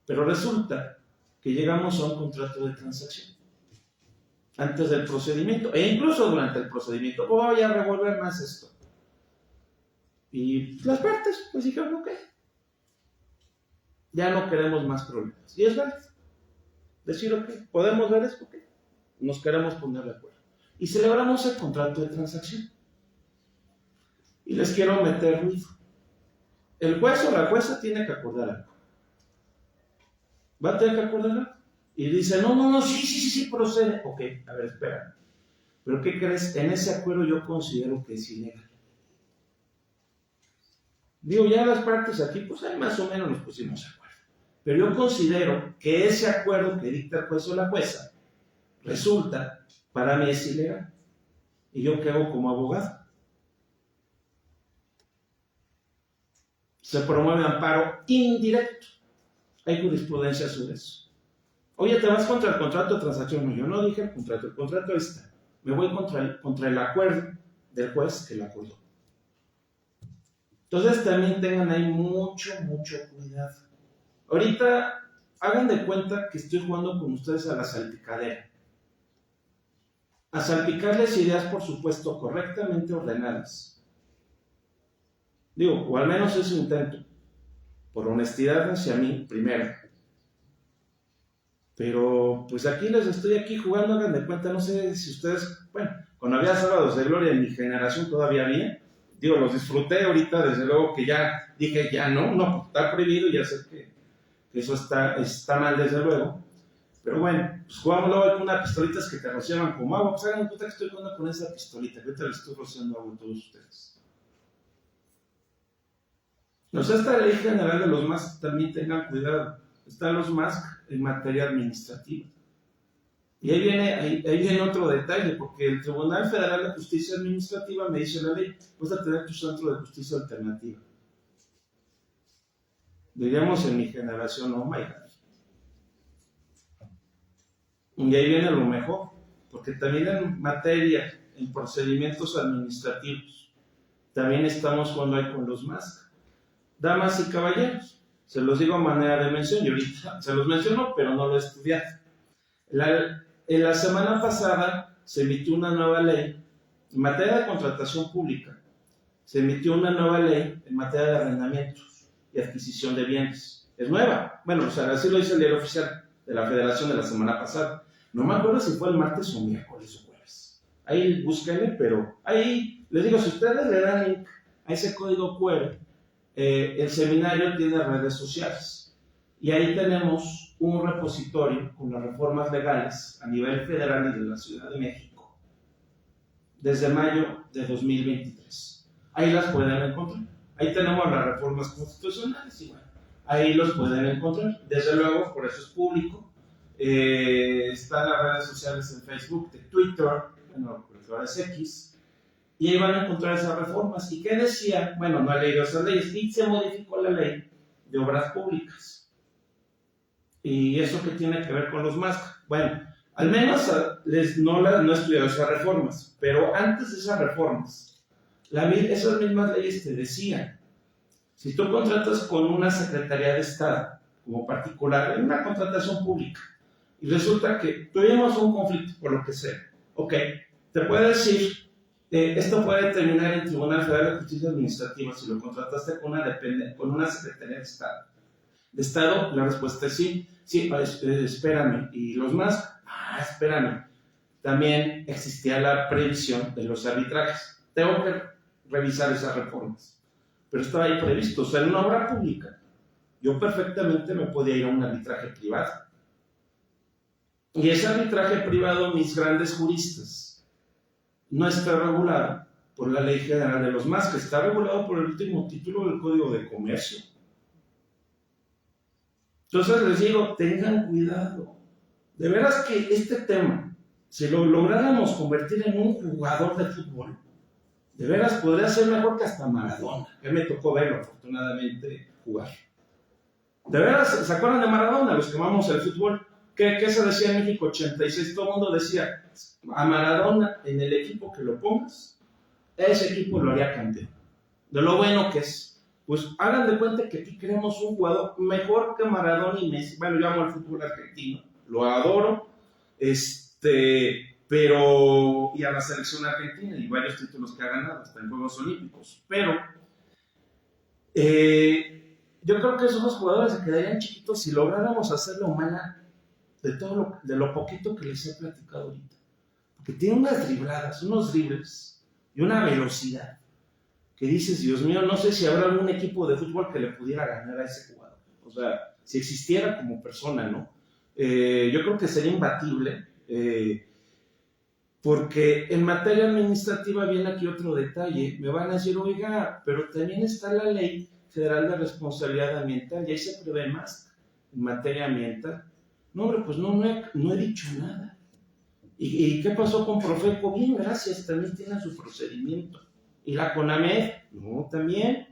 Pero resulta que llegamos a un contrato de transacción antes del procedimiento, e incluso durante el procedimiento. Voy a revolver más esto. Y las partes pues dijeron, ok, ya no queremos más problemas. Y es válido decir, ok, podemos ver esto, ok, nos queremos poner de acuerdo. Y celebramos el contrato de transacción. Y les quiero meter ruido. El juez o la jueza tiene que acordar algo. ¿Va a tener que acordar algo? Y dice, no, sí, procede. Ok, a ver, espera. ¿Pero qué crees? En ese acuerdo yo considero que es ilegal. Digo, ya las partes aquí, pues ahí más o menos nos pusimos de acuerdo. Pero yo considero que ese acuerdo que dicta el juez o la jueza, resulta, para mí es ilegal. ¿Y yo qué hago como abogado? Se promueve amparo indirecto. Hay jurisprudencia sobre eso. Oye, ¿te vas contra el contrato de transacción? No, yo no dije el contrato está. Me voy contra el acuerdo del juez que lo acordó. Entonces también tengan ahí mucho cuidado. Ahorita hagan de cuenta que estoy jugando con ustedes a la salpicadera. A salpicarles ideas, por supuesto, correctamente ordenadas. Digo, o al menos eso intento. Por honestidad hacia mí, primero. Pero, pues aquí les estoy jugando, hagan de cuenta, no sé si ustedes, bueno, cuando había Sábados de Gloria en mi generación todavía había. Digo, los disfruté ahorita, desde luego que ya dije, ya no, está prohibido, ya sé que eso está mal, desde luego. Pero bueno, pues jugamos luego con unas pistolitas que te rociaban como agua. Pues hagan cuenta que estoy jugando con esa pistolita, que ahorita le estoy rociando agua a todos ustedes. Entonces, esta ley general de los MASC también tengan cuidado. Están los MASC en materia administrativa. Y ahí viene otro detalle, porque el Tribunal Federal de Justicia Administrativa me dice la ley, vas a tener tu centro de justicia alternativa. Diríamos en mi generación, oh my God. Y ahí viene lo mejor, porque también en materia, en procedimientos administrativos, también estamos cuando hay con los más. Damas y caballeros, se los digo a manera de mención, y ahorita se los menciono, pero no lo he estudiado. En la semana pasada se emitió una nueva ley en materia de contratación pública. Se emitió una nueva ley en materia de arrendamientos y adquisición de bienes. Es nueva. Bueno, o sea, así lo dice el diario oficial de la Federación de la semana pasada. No me acuerdo si fue el martes o miércoles o jueves. Ahí búsquenle, pero ahí les digo, si ustedes le dan link a ese código QR, el seminario tiene redes sociales. Y ahí tenemos un repositorio con las reformas legales a nivel federal y de la Ciudad de México desde mayo de 2023. Ahí las pueden encontrar. Ahí tenemos las reformas constitucionales y bueno, ahí los pueden encontrar. Desde luego, por eso es público. Están las redes sociales en Facebook, de Twitter, bueno, pues ahora es X, y ahí van a encontrar esas reformas. ¿Y qué decía? Bueno, no he leído esas leyes, y se modificó la ley de obras públicas. ¿Y eso qué tiene que ver con los MASC? Bueno, al menos no he estudiado esas reformas, pero antes de esas reformas, esas mismas leyes te decían, si tú contratas con una Secretaría de Estado, como particular, en una contratación pública, y resulta que tuvimos un conflicto por lo que sea, ok, te puede decir, esto puede terminar en Tribunal Federal de Justicia Administrativa si lo contrataste con una Secretaría de Estado. De Estado, la respuesta es sí, espérame, y los más, espérame, también existía la previsión de los arbitrajes. Tengo que revisar esas reformas, pero estaba ahí previsto, o sea, en una obra pública, yo perfectamente me podía ir a un arbitraje privado. Y ese arbitraje privado, mis grandes juristas, no está regulado por la Ley General de los MASC, que está regulado por el último título del Código de Comercio. Entonces les digo, tengan cuidado. De veras que este tema, si lo lográramos convertir en un jugador de fútbol, de veras podría ser mejor que hasta Maradona, que me tocó verlo afortunadamente jugar. De veras, ¿se acuerdan de Maradona? Los que amamos el fútbol. ¿Qué se decía en México 86? Todo el mundo decía, a Maradona en el equipo que lo pongas, ese equipo lo haría campeón. De lo bueno que es. Pues hagan de cuenta que aquí queremos un jugador mejor que Maradona y Messi. Bueno, yo amo el fútbol argentino, lo adoro, pero, y a la selección argentina y varios títulos que ha ganado, hasta en Juegos Olímpicos. Pero, yo creo que esos jugadores se quedarían chiquitos si lográramos hacerla humana de lo poquito que les he platicado ahorita. Porque tiene unas dribladas, unos dribles y una velocidad que dices, Dios mío, no sé si habrá algún equipo de fútbol que le pudiera ganar a ese jugador. O sea, si existiera como persona, ¿no? Yo creo que sería imbatible, porque en materia administrativa viene aquí otro detalle. Me van a decir, oiga, pero también está la Ley Federal de Responsabilidad Ambiental y ahí se prevé más en materia ambiental. No, hombre, pues no he dicho nada. ¿Y qué pasó con Profeco? Bien, gracias, también tiene su procedimiento. ¿Y la CONAMED? No, también.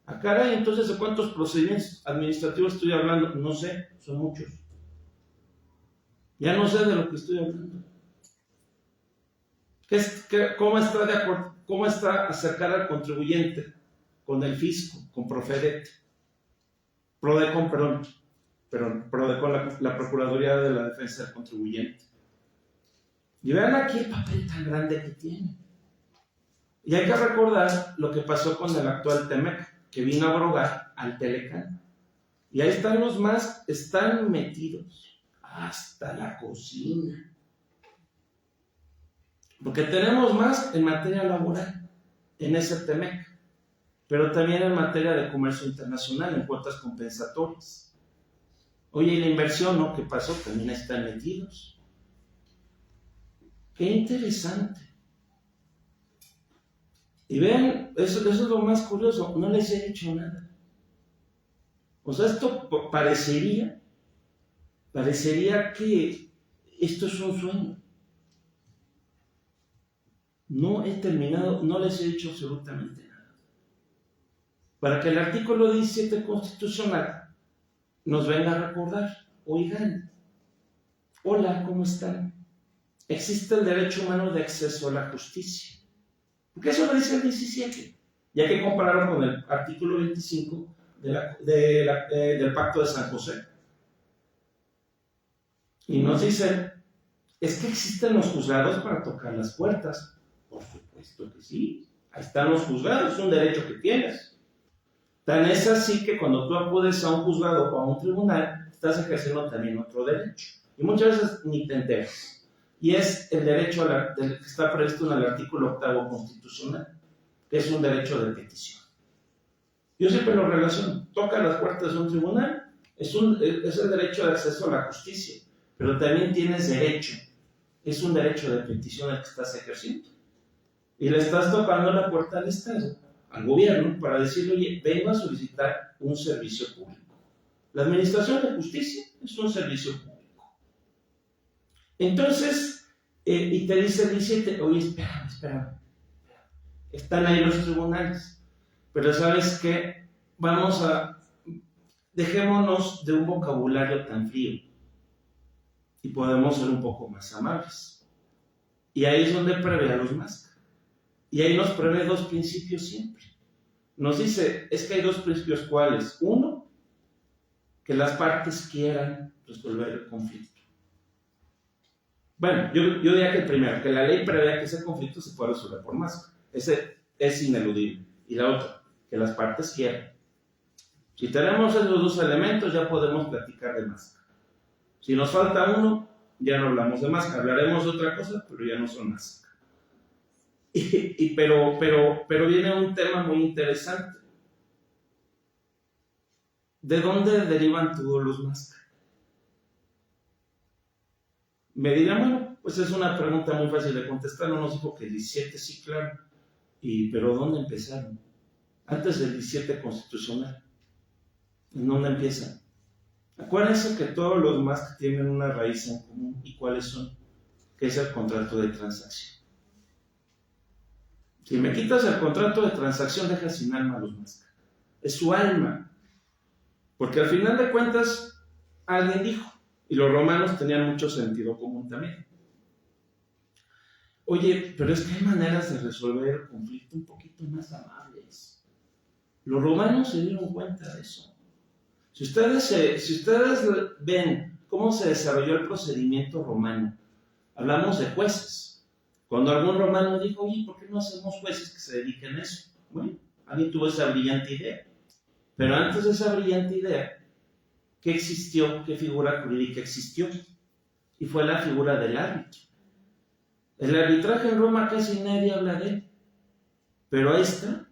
Ah, caray, entonces, ¿de cuántos procedimientos administrativos estoy hablando? No sé, son muchos. Ya no sé de lo que estoy hablando. ¿Cómo está acercar al contribuyente con el fisco, con Profedet? Prodecon, la Procuraduría de la Defensa del Contribuyente. Y vean aquí el papel tan grande que tiene. Y hay que recordar lo que pasó con el actual TEMEC, que vino a abrogar al Telecán. Y ahí están los más, están metidos hasta la cocina. Porque tenemos más en materia laboral, en ese TEMEC, pero también en materia de comercio internacional, en cuotas compensatorias. Oye, y la inversión, ¿no? ¿Qué pasó? También están metidos. Qué interesante. Y ven, eso es lo más curioso, no les he dicho nada. O sea, esto parecería que esto es un sueño. No he terminado, no les he dicho absolutamente nada. Para que el artículo 17 constitucional nos venga a recordar, oigan, hola, ¿cómo están? Existe el derecho humano de acceso a la justicia. Porque eso lo dice el 17. Ya que compararon con el artículo 25 del Pacto de San José. Y nos dicen, es que existen los juzgados para tocar las puertas. Por supuesto que sí. Ahí están los juzgados, es un derecho que tienes. Tan es así que cuando tú acudes a un juzgado o a un tribunal, estás ejerciendo también otro derecho. Y muchas veces ni te enteras. Y es el derecho que está previsto en el artículo 8 constitucional, que es un derecho de petición. Yo siempre lo relaciono. Toca las puertas de un tribunal, es el derecho de acceso a la justicia, pero también tienes derecho. Es un derecho de petición el que estás ejerciendo. Y le estás tocando la puerta al Estado, al gobierno, para decirle, oye, vengo a solicitar un servicio público. La administración de justicia es un servicio público. Entonces, y te dice el 17, oye, espérame. Están ahí los tribunales. Pero ¿sabes qué? Dejémonos de un vocabulario tan frío y podemos ser un poco más amables. Y ahí es donde prevé a los más. Y ahí nos prevé dos principios siempre. Nos dice, es que hay dos principios, ¿cuáles? Uno, que las partes quieran resolver el conflicto. Bueno, yo diría que el primero, que la ley prevea que ese conflicto se pueda resolver por más. Ese es ineludible. Y la otra, que las partes quieran. Si tenemos esos dos elementos, ya podemos platicar de máscara. Si nos falta uno, ya no hablamos de máscara. Hablaremos de otra cosa, pero ya no son máscara. Pero viene un tema muy interesante. ¿De dónde derivan todos los máscaras? Me dirán, bueno, pues es una pregunta muy fácil de contestar. No nos dijo que el 17 sí, claro. Pero ¿dónde empezaron? Antes del 17 constitucional. ¿En dónde empiezan? Acuérdense que todos los más tienen una raíz en común. ¿Y cuáles son? Que es el contrato de transacción. Si me quitas el contrato de transacción, dejas sin alma a los más. Es su alma. Porque al final de cuentas, alguien dijo, y los romanos tenían mucho sentido común también. Oye, pero es que hay maneras de resolver el conflicto un poquito más amables. Los romanos se dieron cuenta de eso. Si ustedes ven cómo se desarrolló el procedimiento romano, hablamos de jueces. Cuando algún romano dijo, oye, ¿por qué no hacemos jueces que se dediquen a eso? Bueno, alguien tuvo esa brillante idea. Pero antes de esa brillante idea, ¿qué existió? ¿Qué figura jurídica existió? Y fue la figura del árbitro. El arbitraje en Roma casi nadie habla de él. Pero ahí está.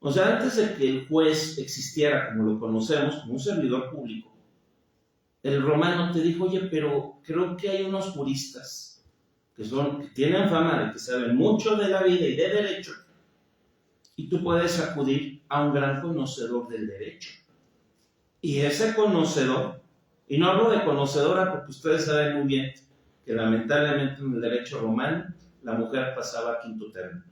O sea, antes de que el juez existiera como lo conocemos, como un servidor público, el romano te dijo, oye, pero creo que hay unos juristas que tienen fama de que saben mucho de la vida y de derecho, y tú puedes acudir a un gran conocedor del derecho. Y ese conocedor, y no hablo de conocedora porque ustedes saben muy bien que lamentablemente en el derecho romano la mujer pasaba a quinto término.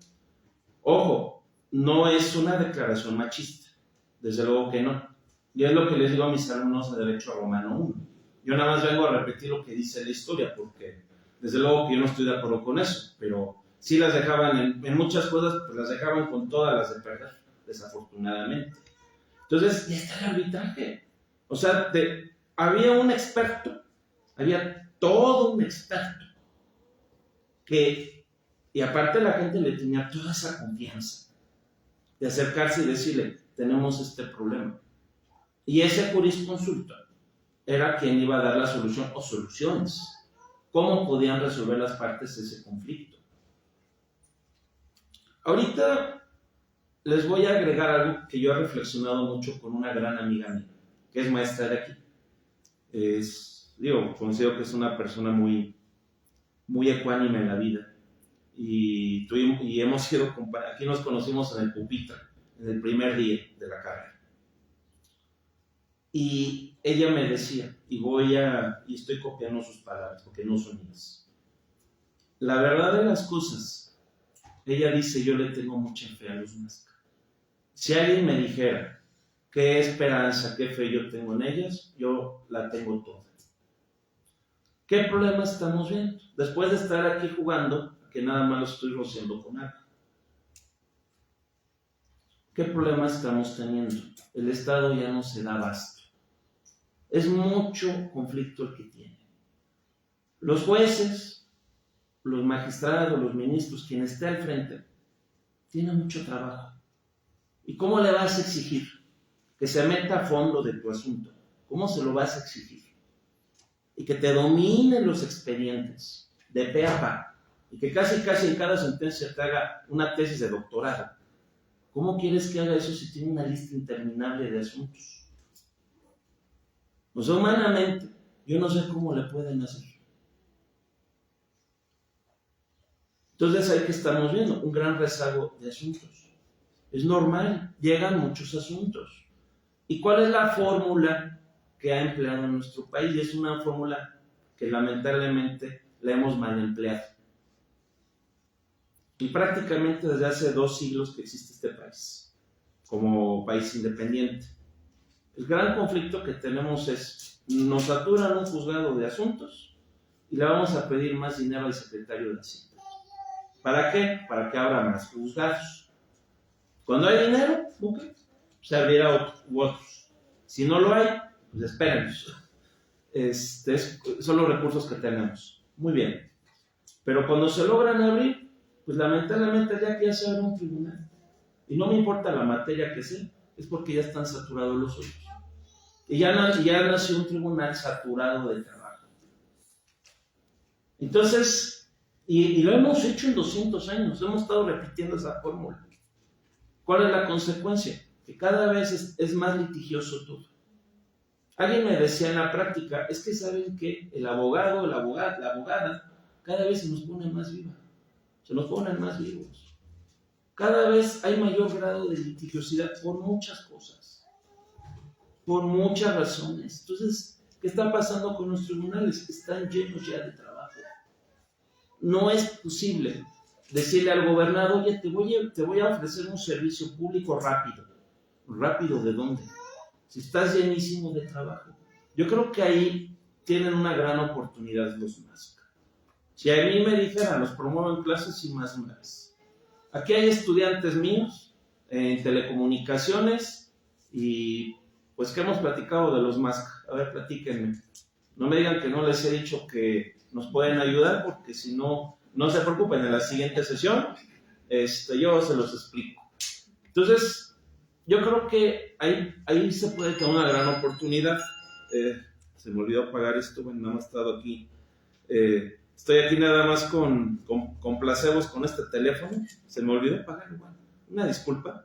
Ojo, no es una declaración machista, desde luego que no. Y es lo que les digo a mis alumnos de Derecho Romano 1. Yo nada más vengo a repetir lo que dice la historia, porque desde luego que yo no estoy de acuerdo con eso, pero sí las dejaban en muchas cosas, pues las dejaban con todas las de perder, desafortunadamente. Entonces, ya está el arbitraje. O sea, había un experto, había todo un experto, y aparte la gente le tenía toda esa confianza de acercarse y decirle, tenemos este problema. Y ese jurisconsulto era quien iba a dar la solución o soluciones. ¿Cómo podían resolver las partes de ese conflicto? Ahorita les voy a agregar algo que yo he reflexionado mucho con una gran amiga mía, que es maestra de aquí. Considero que es una persona muy, muy ecuánime en la vida. Y hemos sido, aquí nos conocimos en el pupitre, en el primer día de la carrera. Y ella me decía, y estoy copiando sus palabras porque no son mías. La verdad de las cosas, ella dice, yo le tengo mucha fe a los máscaras. Si alguien me dijera qué esperanza, qué fe yo tengo en ellas, yo la tengo toda. ¿Qué problema estamos viendo? Después de estar aquí jugando, que nada más lo estoy rociando con agua. ¿Qué problema estamos teniendo? El Estado ya no se da abasto. Es mucho conflicto el que tiene. Los jueces, los magistrados, los ministros, quien esté al frente, tiene mucho trabajo. ¿Y cómo le vas a exigir que se meta a fondo de tu asunto? ¿Cómo se lo vas a exigir? Y que te dominen los expedientes de pe a pa, y que casi en cada sentencia te haga una tesis de doctorado. ¿Cómo quieres que haga eso si tiene una lista interminable de asuntos? O sea, humanamente, yo no sé cómo le pueden hacer. Entonces ahí que estamos viendo un gran rezago de asuntos. Es normal, llegan muchos asuntos. ¿Y cuál es la fórmula que ha empleado en nuestro país? Y es una fórmula que lamentablemente la hemos mal empleado. Y prácticamente desde hace 2 siglos que existe este país, como país independiente. El gran conflicto que tenemos es, nos saturan un juzgado de asuntos y le vamos a pedir más dinero al secretario de Hacienda. ¿Para qué? Para que abra más juzgados. Cuando hay dinero, okay, se abrirá otros. Si no lo hay, pues espérenos. Son los recursos que tenemos. Muy bien. Pero cuando se logran abrir, pues lamentablemente ya se abre un tribunal. Y no me importa la materia que sea, es porque ya están saturados los otros. Y ya nació un tribunal saturado de trabajo. Entonces, y lo hemos hecho en 200 años, hemos estado repitiendo esa fórmula. ¿Cuál es la consecuencia? Que cada vez es más litigioso todo. Alguien me decía en la práctica, es que saben que el abogado, la abogada, cada vez se nos pone más viva. Se nos ponen más vivos. Cada vez hay mayor grado de litigiosidad por muchas cosas, por muchas razones. Entonces, ¿qué está pasando con los tribunales? Están llenos ya de trabajo. No es posible decirle al gobernador, oye, te voy a ofrecer un servicio público rápido. ¿Rápido de dónde? Si estás llenísimo de trabajo. Yo creo que ahí tienen una gran oportunidad los MASC. Si a mí me dijeran, los promuevo en clases y más. Aquí hay estudiantes míos en telecomunicaciones y pues que hemos platicado de los MASC. A ver, platíquenme. No me digan que no les he dicho que nos pueden ayudar, porque si no, no se preocupen, en la siguiente sesión yo se los explico. Entonces, yo creo que ahí se puede tener una gran oportunidad. Se me olvidó apagar esto, bueno, nada más he estado aquí. Estoy aquí nada más con placebos con este teléfono. Se me olvidó apagar igual. Una disculpa.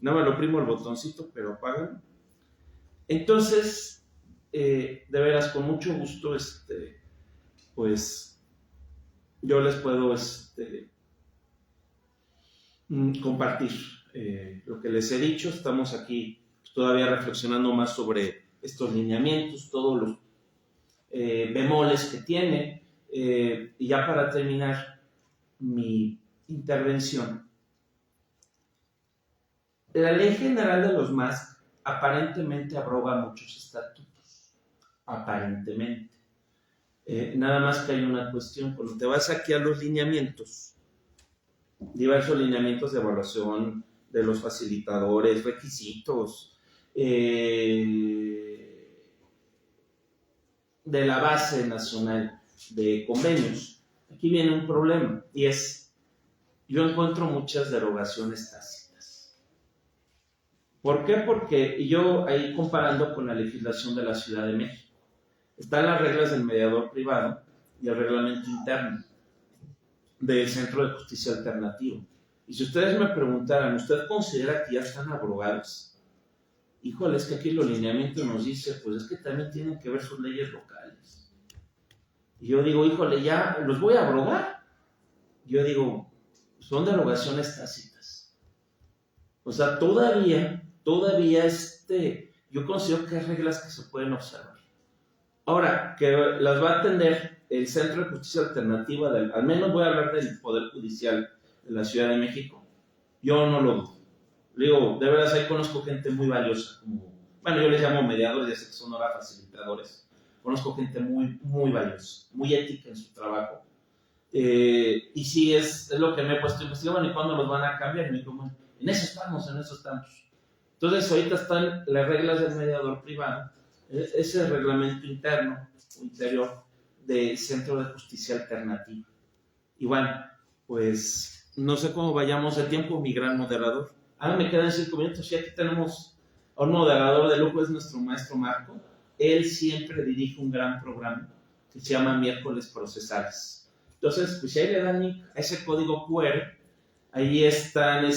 Nada más lo oprimo el botoncito, pero apagan. Entonces, de veras, con mucho gusto, pues, yo les puedo compartir lo que les he dicho. Estamos aquí todavía reflexionando más sobre estos lineamientos, todos los bemoles que tiene. Y ya para terminar mi intervención, la Ley General de los MASC aparentemente abroga muchos estatutos. Aparentemente. Nada más que hay una cuestión. Cuando te vas aquí a los lineamientos, diversos lineamientos de evaluación de los facilitadores, requisitos, de la base nacional de convenios, aquí viene un problema, y es, yo encuentro muchas derogaciones tácitas. ¿Por qué? Porque yo ahí comparando con la legislación de la Ciudad de México, están las reglas del mediador privado y el reglamento interno del Centro de Justicia Alternativo. Y si ustedes me preguntaran, ¿usted considera que ya están abrogados? Híjole, es que aquí los lineamientos nos dice, pues es que también tienen que ver sus leyes locales. Y yo digo, híjole, ¿ya los voy a abrogar? Yo digo, son derogaciones tácitas. O sea, todavía yo considero que hay reglas que se pueden observar. Ahora, que las va a atender el Centro de Justicia Alternativa, al menos voy a hablar del Poder Judicial de la Ciudad de México, yo no lo dudo. Digo, de verdad, ahí conozco gente muy valiosa, como, bueno, yo les llamo mediadores, ya sé que son ahora facilitadores. Conozco gente muy, muy valiosa, muy ética en su trabajo. Y sí, es lo que me he puesto a investigar, bueno, ¿y cuándo los van a cambiar? Y me digo, bueno, en eso estamos. Entonces, ahorita están las reglas del mediador privado, ese reglamento interno o interior del Centro de Justicia Alternativa. Y bueno, pues no sé cómo vayamos de tiempo, mi gran moderador. Me quedan 5 minutos y aquí tenemos a un moderador de lujo, es nuestro maestro Marco. Él siempre dirige un gran programa que se llama Miércoles Procesales. Entonces, pues si ahí le dan link a ese código QR, ahí están,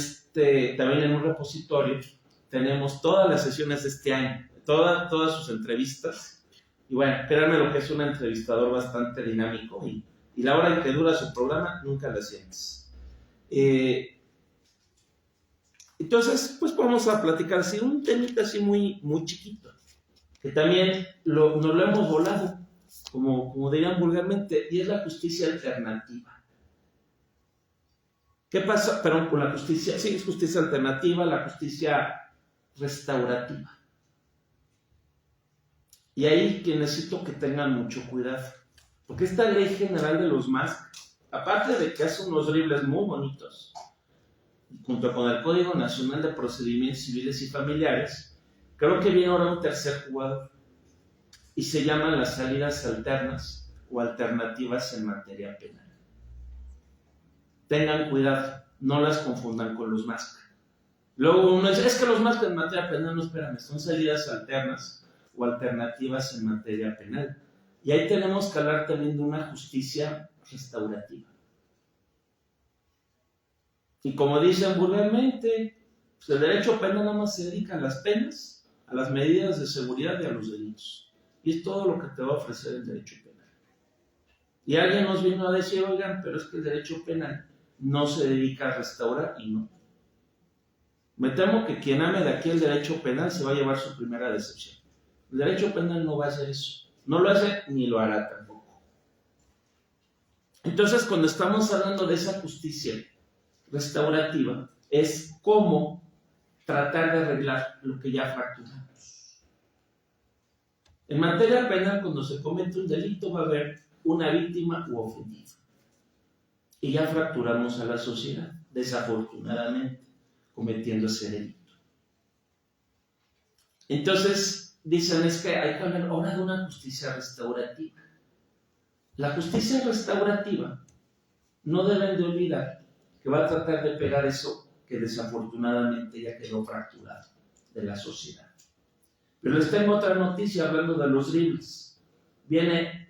también en un repositorio, tenemos todas las sesiones de este año, todas sus entrevistas. Y bueno, créanme lo que es un entrevistador bastante dinámico y la hora en que dura su programa nunca la sientes. Entonces, pues vamos a platicar así, un temita así muy, muy chiquito, que también nos lo hemos volado, como dirían vulgarmente, y es la justicia alternativa. ¿Qué pasa? Perdón, con la justicia, sí, es justicia alternativa, la justicia restaurativa. Y ahí que necesito que tengan mucho cuidado, porque esta ley general de los MASC, aparte de que hace unos dribles muy bonitos, junto con el Código Nacional de Procedimientos Civiles y Familiares, creo que viene ahora un tercer jugador, y se llaman las salidas alternas o alternativas en materia penal. Tengan cuidado, no las confundan con los MASC. Luego uno dice, es que los MASC en materia penal, no, espérame, son salidas alternas o alternativas en materia penal. Y ahí tenemos que hablar también de una justicia restaurativa. Y como dicen vulgarmente, pues el derecho penal nada más se dedica a las penas, a las medidas de seguridad y a los delitos. Y es todo lo que te va a ofrecer el derecho penal. Y alguien nos vino a decir, oigan, pero es que el derecho penal no se dedica a restaurar, y no. Me temo que quien ame de aquí el derecho penal se va a llevar su primera decepción. El derecho penal no va a hacer eso. No lo hace ni lo hará tampoco. Entonces, cuando estamos hablando de esa justicia restaurativa, es cómo tratar de arreglar lo que ya fracturamos. En materia penal, cuando se comete un delito, va a haber una víctima u ofendido. Y ya fracturamos a la sociedad, desafortunadamente, cometiendo ese delito. Entonces, dicen, es que hay que hablar ahora de una justicia restaurativa. La justicia restaurativa, no deben de olvidar que va a tratar de pegar eso que desafortunadamente ya quedó fracturado de la sociedad. Pero les tengo otra noticia hablando de los dribles. Viene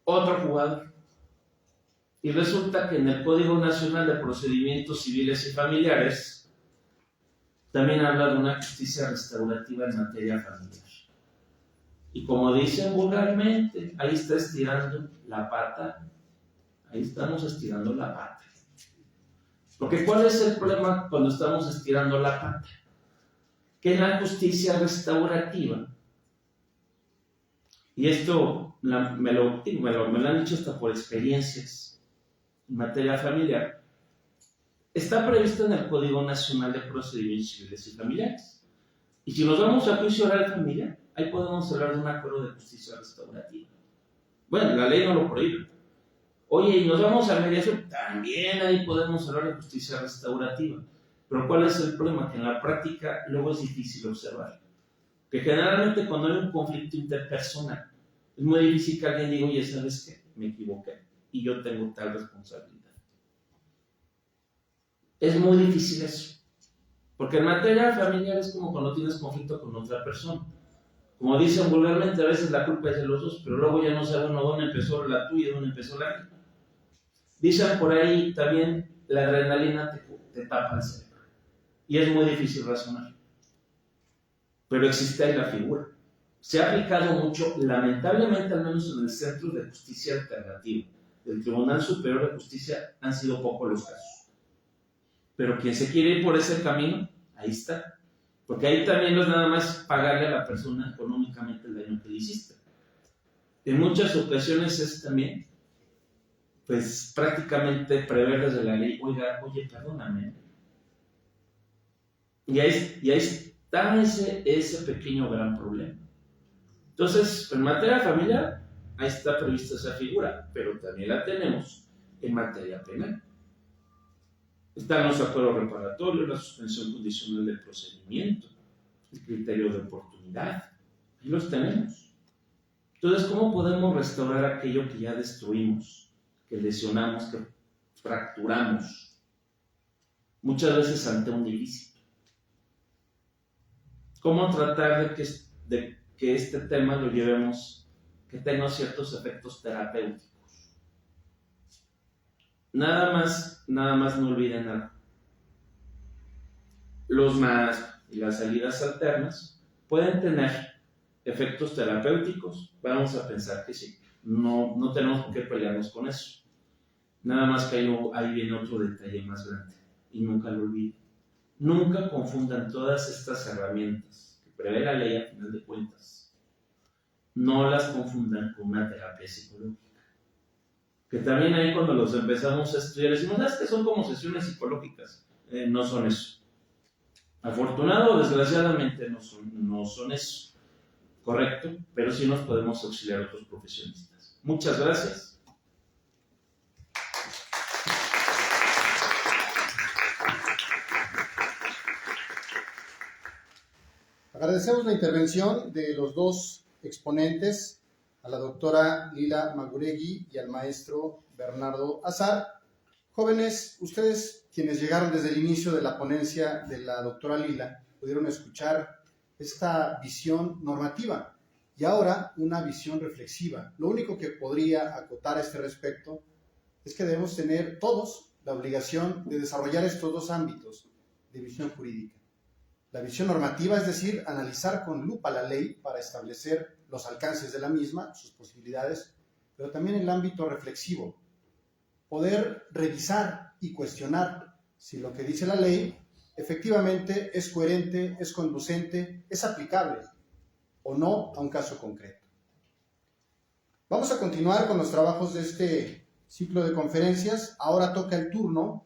otro jugador. Y resulta que en el Código Nacional de Procedimientos Civiles y Familiares también habla de una justicia restaurativa en materia familiar. Y como dicen vulgarmente, ahí está estirando la pata. Ahí estamos estirando la pata. Porque ¿cuál es el problema cuando estamos estirando la pata? Que la justicia restaurativa, y esto me lo han dicho hasta por experiencias en materia familiar, está previsto en el Código Nacional de Procedimientos Civiles y Familiares. Y si nos vamos a juicio oral familiar, ahí podemos hablar de un acuerdo de justicia restaurativa. Bueno, la ley no lo prohíbe. Oye, y nos vamos a mediación, también ahí podemos hablar de justicia restaurativa. Pero ¿cuál es el problema? Que en la práctica luego es difícil observar. Que generalmente cuando hay un conflicto interpersonal, es muy difícil que alguien diga, oye, ¿sabes qué? Me equivoqué y yo tengo tal responsabilidad. Es muy difícil eso. Porque en materia familiar es como cuando tienes conflicto con otra persona. Como dicen vulgarmente, a veces la culpa es de los dos, pero luego ya no sabe uno dónde empezó la tuya y dónde empezó la mía. Dicen por ahí también, la adrenalina te tapa el cerebro. Y es muy difícil razonar. Pero existe ahí la figura. Se ha aplicado mucho, lamentablemente, al menos en el Centro de Justicia Alternativa del Tribunal Superior de Justicia, han sido pocos los casos. Pero quien se quiere ir por ese camino, ahí está. Porque ahí también no es nada más pagarle a la persona económicamente el daño que le hiciste. En muchas ocasiones es también, pues prácticamente prever desde la ley, oye, perdóname, Y ahí está ese pequeño gran problema. Entonces, en materia familiar, ahí está prevista esa figura, pero también la tenemos en materia penal. Están los acuerdos reparatorios, la suspensión condicional del procedimiento, el criterio de oportunidad, ahí los tenemos. Entonces, ¿cómo podemos restaurar aquello que ya destruimos, que lesionamos, que fracturamos? Muchas veces ante un ilícito. ¿Cómo tratar de que este tema lo llevemos, que tenga ciertos efectos terapéuticos? Nada más no olviden algo. Los MASP y las salidas alternas pueden tener efectos terapéuticos. Vamos a pensar que sí. No tenemos por qué pelearnos con eso. Nada más que ahí viene otro detalle más grande. Y nunca lo olviden. Nunca confundan todas estas herramientas que prevé la ley a final de cuentas. No las confundan con una terapia psicológica. Que también ahí cuando los empezamos a estudiar decimos, es que son como sesiones psicológicas. No son eso. Afortunado o desgraciadamente no son eso. Correcto, pero sí nos podemos auxiliar a otros profesionistas. Muchas gracias. Agradecemos la intervención de los dos exponentes, a la doctora Lila Maguregui y al maestro Bernardo Azar. Jóvenes, ustedes quienes llegaron desde el inicio de la ponencia de la doctora Lila, pudieron escuchar esta visión normativa y ahora una visión reflexiva. Lo único que podría acotar a este respecto es que debemos tener todos la obligación de desarrollar estos dos ámbitos de visión jurídica. La visión normativa, es decir, analizar con lupa la ley para establecer los alcances de la misma, sus posibilidades, pero también el ámbito reflexivo, poder revisar y cuestionar si lo que dice la ley efectivamente es coherente, es conducente, es aplicable o no a un caso concreto. Vamos a continuar con los trabajos de este ciclo de conferencias. Ahora toca el turno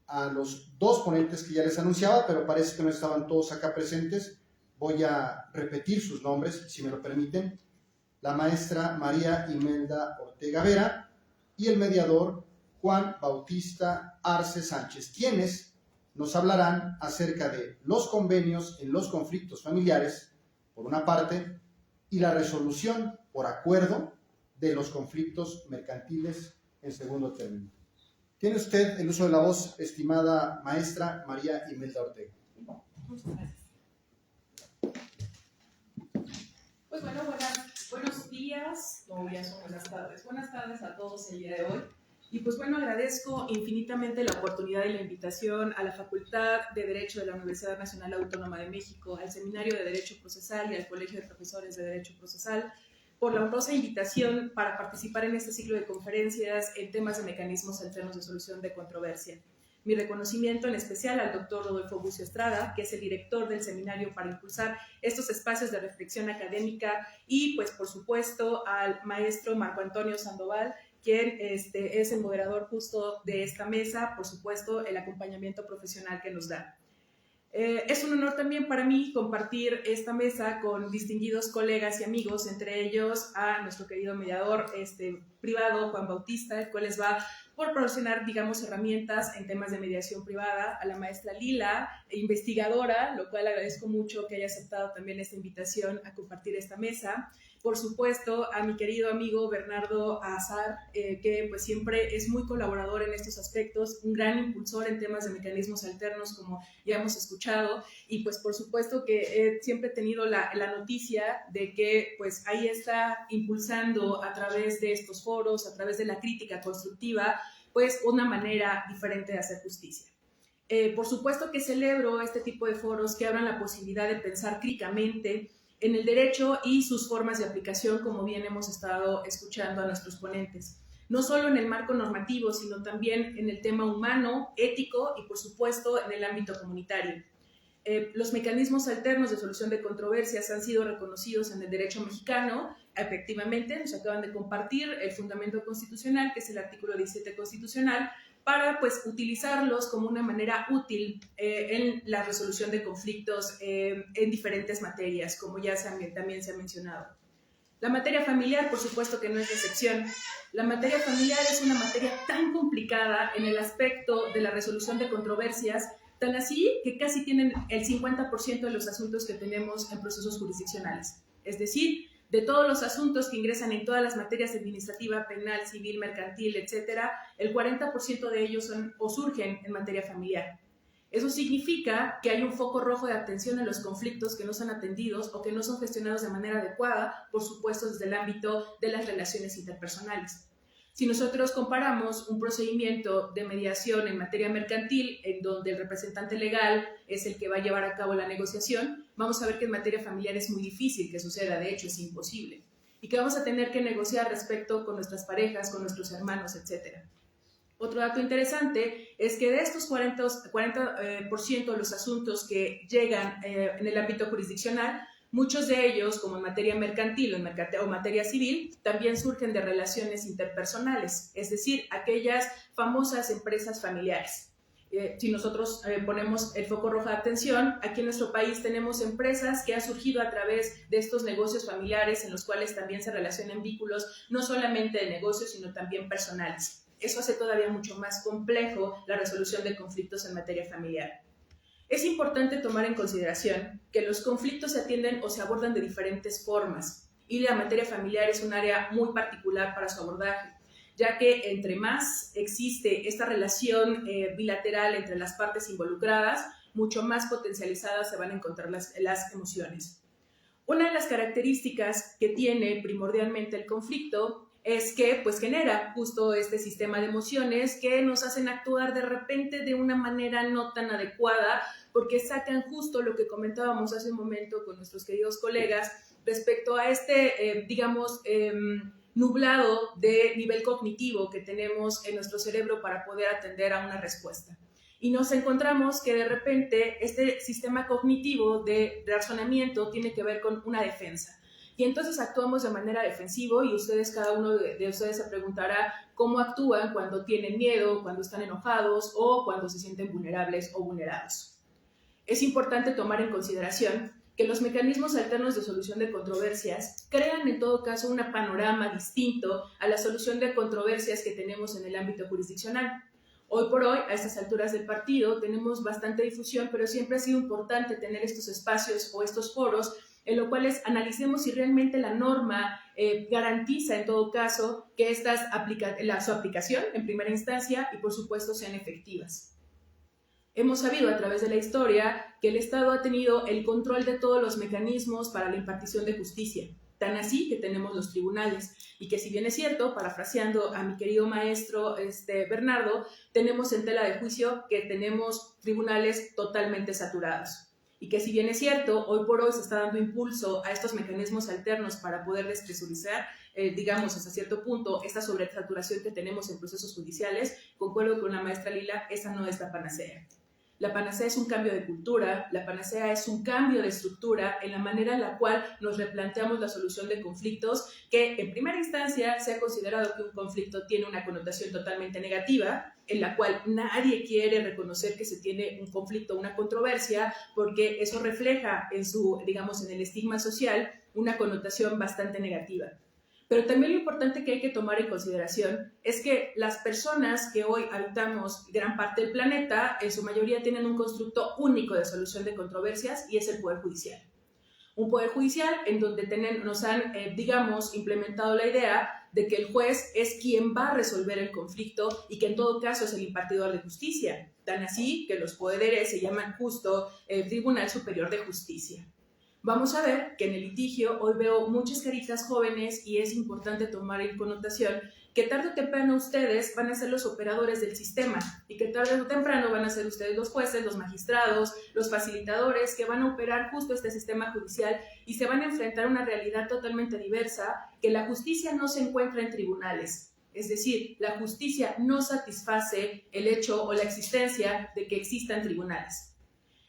a los dos ponentes que ya les anunciaba, pero parece que no estaban todos acá presentes. Voy a repetir sus nombres, si me lo permiten. La maestra María Imelda Ortega Vera y el mediador Juan Bautista Arce Sánchez, quienes nos hablarán acerca de los convenios en los conflictos familiares, por una parte, y la resolución por acuerdo de los conflictos mercantiles en segundo término. Tiene usted el uso de la voz, estimada maestra María Imelda Ortega. Muchas gracias. Pues bueno, buenos días, no, ya son buenas tardes. Buenas tardes a todos el día de hoy. Y pues bueno, agradezco infinitamente la oportunidad y la invitación a la Facultad de Derecho de la Universidad Nacional Autónoma de México, al Seminario de Derecho Procesal y al Colegio de Profesores de Derecho Procesal por la honrosa invitación para participar en este ciclo de conferencias en temas de mecanismos alternos de solución de controversia. Mi reconocimiento en especial al doctor Rodolfo Bucio Estrada, que es el director del seminario para impulsar estos espacios de reflexión académica, y pues por supuesto al maestro Marco Antonio Sandoval, quien es el moderador justo de esta mesa, por supuesto el acompañamiento profesional que nos da. Es un honor también para mí compartir esta mesa con distinguidos colegas y amigos, entre ellos a nuestro querido mediador privado, Juan Bautista, el cual les va por proporcionar, digamos, herramientas en temas de mediación privada, a la maestra Lila, investigadora, lo cual agradezco mucho que haya aceptado también esta invitación a compartir esta mesa. Por supuesto, a mi querido amigo Bernardo Azar, que pues siempre es muy colaborador en estos aspectos, un gran impulsor en temas de mecanismos alternos, como ya hemos escuchado, y pues por supuesto que he siempre tenido la noticia de que pues ahí está impulsando a través de estos foros, a través de la crítica constructiva, pues una manera diferente de hacer justicia. Por supuesto que celebro este tipo de foros que abran la posibilidad de pensar críticamente en el derecho y sus formas de aplicación, como bien hemos estado escuchando a nuestros ponentes. No solo en el marco normativo, sino también en el tema humano, ético y, por supuesto, en el ámbito comunitario. Los mecanismos alternos de solución de controversias han sido reconocidos en el derecho mexicano. Efectivamente, nos acaban de compartir el fundamento constitucional, que es el artículo 17 constitucional, para pues utilizarlos como una manera útil en la resolución de conflictos en diferentes materias, como ya también se ha mencionado. La materia familiar, por supuesto que no es la excepción. La materia familiar es una materia tan complicada en el aspecto de la resolución de controversias, tan así que casi tienen el 50% de los asuntos que tenemos en procesos jurisdiccionales. Es decir, de todos los asuntos que ingresan en todas las materias administrativa, penal, civil, mercantil, etcétera, el 40% de ellos son o surgen en materia familiar. Eso significa que hay un foco rojo de atención en los conflictos que no son atendidos o que no son gestionados de manera adecuada, por supuesto desde el ámbito de las relaciones interpersonales. Si nosotros comparamos un procedimiento de mediación en materia mercantil, en donde el representante legal es el que va a llevar a cabo la negociación, vamos a ver que en materia familiar es muy difícil que suceda, de hecho es imposible, y que vamos a tener que negociar respecto con nuestras parejas, con nuestros hermanos, etc. Otro dato interesante es que de estos 40% de los asuntos que llegan en el ámbito jurisdiccional, muchos de ellos, como en materia mercantil o materia civil, también surgen de relaciones interpersonales, es decir, aquellas famosas empresas familiares. Si nosotros ponemos el foco rojo de atención, aquí en nuestro país tenemos empresas que han surgido a través de estos negocios familiares en los cuales también se relacionan vínculos no solamente de negocios, sino también personales. Eso hace todavía mucho más complejo la resolución de conflictos en materia familiar. Es importante tomar en consideración que los conflictos se atienden o se abordan de diferentes formas y la materia familiar es un área muy particular para su abordaje, ya que entre más existe esta relación bilateral entre las partes involucradas, mucho más potencializadas se van a encontrar las emociones. Una de las características que tiene primordialmente el conflicto es que pues genera justo este sistema de emociones que nos hacen actuar de repente de una manera no tan adecuada, porque sacan justo lo que comentábamos hace un momento con nuestros queridos colegas respecto a este, nublado de nivel cognitivo que tenemos en nuestro cerebro para poder atender a una respuesta. Y nos encontramos que de repente este sistema cognitivo de razonamiento tiene que ver con una defensa. Y entonces actuamos de manera defensiva y cada uno de ustedes se preguntará cómo actúan cuando tienen miedo, cuando están enojados o cuando se sienten vulnerables o vulnerados. Es importante tomar en consideración que los mecanismos alternos de solución de controversias crean en todo caso un panorama distinto a la solución de controversias que tenemos en el ámbito jurisdiccional. Hoy por hoy, a estas alturas del partido, tenemos bastante difusión, pero siempre ha sido importante tener estos espacios o estos foros en los cuales analicemos si realmente la norma garantiza en todo caso que su aplicación en primera instancia y por supuesto sean efectivas. Hemos sabido a través de la historia que el Estado ha tenido el control de todos los mecanismos para la impartición de justicia, tan así que tenemos los tribunales y que si bien es cierto, parafraseando a mi querido maestro Bernardo, tenemos en tela de juicio que tenemos tribunales totalmente saturados. Y que si bien es cierto, hoy por hoy se está dando impulso a estos mecanismos alternos para poder despresurizar, digamos, hasta cierto punto, esta sobresaturación que tenemos en procesos judiciales, concuerdo con la maestra Lila, esa no es la panacea. La panacea es un cambio de cultura, la panacea es un cambio de estructura en la manera en la cual nos replanteamos la solución de conflictos, que en primera instancia se ha considerado que un conflicto tiene una connotación totalmente negativa, en la cual nadie quiere reconocer que se tiene un conflicto, una controversia, porque eso refleja en el estigma social una connotación bastante negativa. Pero también lo importante que hay que tomar en consideración es que las personas que hoy habitamos gran parte del planeta, en su mayoría tienen un constructo único de solución de controversias y es el Poder Judicial. Un Poder Judicial en donde nos han, implementado la idea de que el juez es quien va a resolver el conflicto y que en todo caso es el impartidor de justicia. Tan así que los poderes se llaman justo el Tribunal Superior de Justicia. Vamos a ver que en el litigio hoy veo muchas caritas jóvenes y es importante tomar en connotación que tarde o temprano ustedes van a ser los operadores del sistema y que tarde o temprano van a ser ustedes los jueces, los magistrados, los facilitadores que van a operar justo este sistema judicial y se van a enfrentar a una realidad totalmente diversa, que la justicia no se encuentra en tribunales. Es decir, la justicia no satisface el hecho o la existencia de que existan tribunales.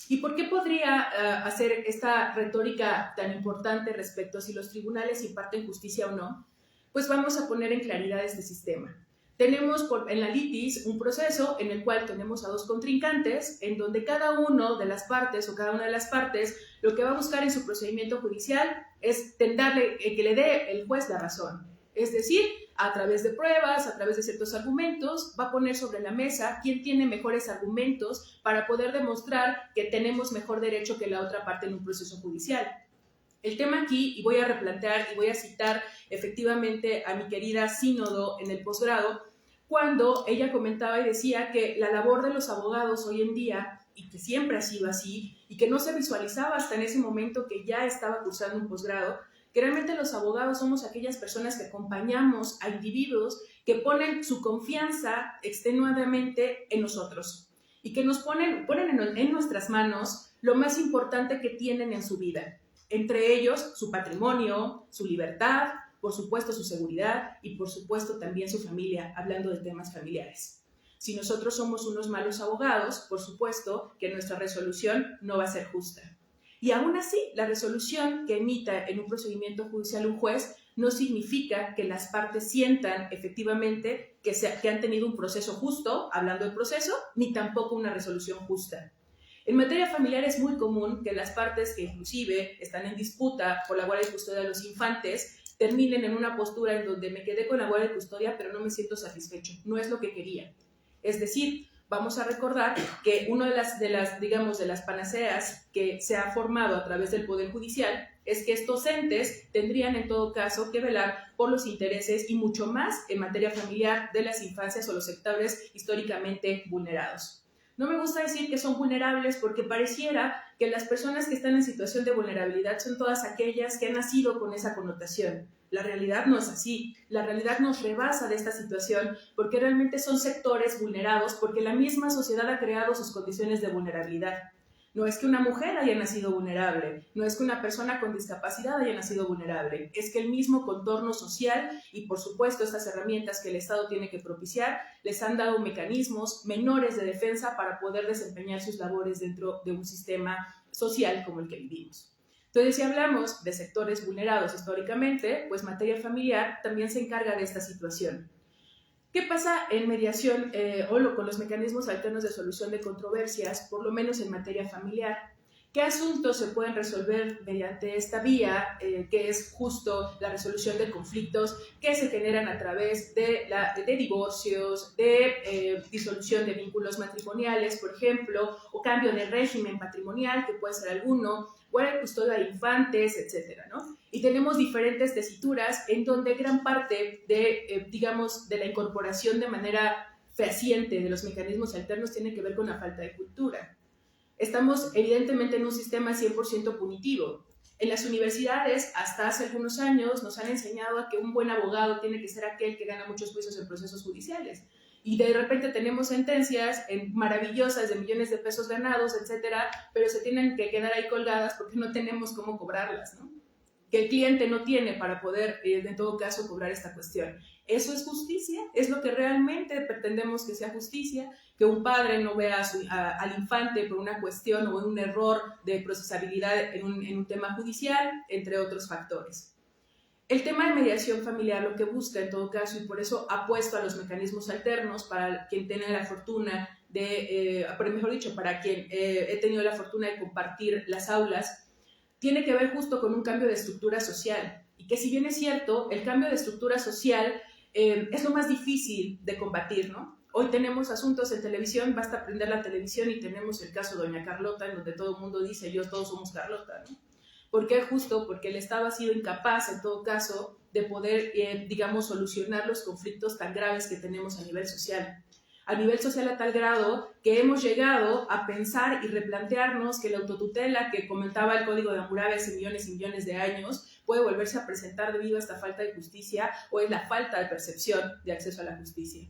¿Y por qué podría hacer esta retórica tan importante respecto a si los tribunales imparten justicia o no? Pues vamos a poner en claridad este sistema. Tenemos en la litis un proceso en el cual tenemos a dos contrincantes, en donde cada una de las partes lo que va a buscar en su procedimiento judicial es darle, que le dé el juez la razón. Es decir, a través de pruebas, a través de ciertos argumentos, va a poner sobre la mesa quién tiene mejores argumentos para poder demostrar que tenemos mejor derecho que la otra parte en un proceso judicial. El tema aquí, y voy a replantear y voy a citar efectivamente a mi querida Sínodo en el posgrado, cuando ella comentaba y decía que la labor de los abogados hoy en día, y que siempre ha sido así, y que no se visualizaba hasta en ese momento que ya estaba cursando un posgrado, que realmente los abogados somos aquellas personas que acompañamos a individuos que ponen su confianza extenuadamente en nosotros y que nos ponen en nuestras manos lo más importante que tienen en su vida. Entre ellos, su patrimonio, su libertad, por supuesto su seguridad y por supuesto también su familia, hablando de temas familiares. Si nosotros somos unos malos abogados, por supuesto que nuestra resolución no va a ser justa. Y aún así, la resolución que emita en un procedimiento judicial un juez no significa que las partes sientan efectivamente que han tenido un proceso justo, hablando del proceso, ni tampoco una resolución justa. En materia familiar es muy común que las partes que inclusive están en disputa por la guardia y custodia de los infantes terminen en una postura en donde me quedé con la guardia y custodia pero no me siento satisfecho, no es lo que quería. Es decir, vamos a recordar que una de las panaceas que se ha formado a través del Poder Judicial es que estos entes tendrían en todo caso que velar por los intereses y mucho más en materia familiar de las infancias o los sectores históricamente vulnerados. No me gusta decir que son vulnerables porque pareciera que las personas que están en situación de vulnerabilidad son todas aquellas que han nacido con esa connotación. La realidad no es así. La realidad nos rebasa de esta situación porque realmente son sectores vulnerados porque la misma sociedad ha creado sus condiciones de vulnerabilidad. No es que una mujer haya nacido vulnerable, no es que una persona con discapacidad haya nacido vulnerable, es que el mismo contorno social y por supuesto estas herramientas que el Estado tiene que propiciar les han dado mecanismos menores de defensa para poder desempeñar sus labores dentro de un sistema social como el que vivimos. Entonces, si hablamos de sectores vulnerados históricamente, pues materia familiar también se encarga de esta situación. ¿Qué pasa en mediación o con los mecanismos alternos de solución de controversias, por lo menos en materia familiar? ¿Qué asuntos se pueden resolver mediante esta vía, que es justo la resolución de conflictos que se generan a través de divorcios, de disolución de vínculos matrimoniales, por ejemplo, o cambio de régimen patrimonial, que puede ser alguno, guardia y custodia de infantes, etcétera, ¿no? Y tenemos diferentes tesituras en donde gran parte de la incorporación de manera fehaciente de los mecanismos alternos tiene que ver con la falta de cultura. Estamos evidentemente en un sistema 100% punitivo. En las universidades, hasta hace algunos años, nos han enseñado a que un buen abogado tiene que ser aquel que gana muchos juicios en procesos judiciales. Y de repente tenemos sentencias maravillosas de millones de pesos ganados, etcétera, pero se tienen que quedar ahí colgadas porque no tenemos cómo cobrarlas, ¿no? Que el cliente no tiene para poder, en todo caso, cobrar esta cuestión. ¿Eso es justicia? ¿Es lo que realmente pretendemos que sea justicia? Que un padre no vea al infante por una cuestión o un error de procesabilidad en un tema judicial, entre otros factores. El tema de mediación familiar lo que busca en todo caso, y por eso apuesto a los mecanismos alternos para quien tenga la fortuna para quien he tenido la fortuna de compartir las aulas, tiene que ver justo con un cambio de estructura social. Y que si bien es cierto, el cambio de estructura social es lo más difícil de combatir, ¿no? Hoy tenemos asuntos en televisión, basta prender la televisión y tenemos el caso de Doña Carlota, en donde todo el mundo dice, todos somos Carlota, ¿no? ¿Por qué? Justo porque el Estado ha sido incapaz, en todo caso, de poder, solucionar los conflictos tan graves que tenemos a nivel social. A nivel social a tal grado que hemos llegado a pensar y replantearnos que la autotutela que comentaba el Código de Hammurabi hace millones y millones de años puede volverse a presentar debido a esta falta de justicia o es la falta de percepción de acceso a la justicia.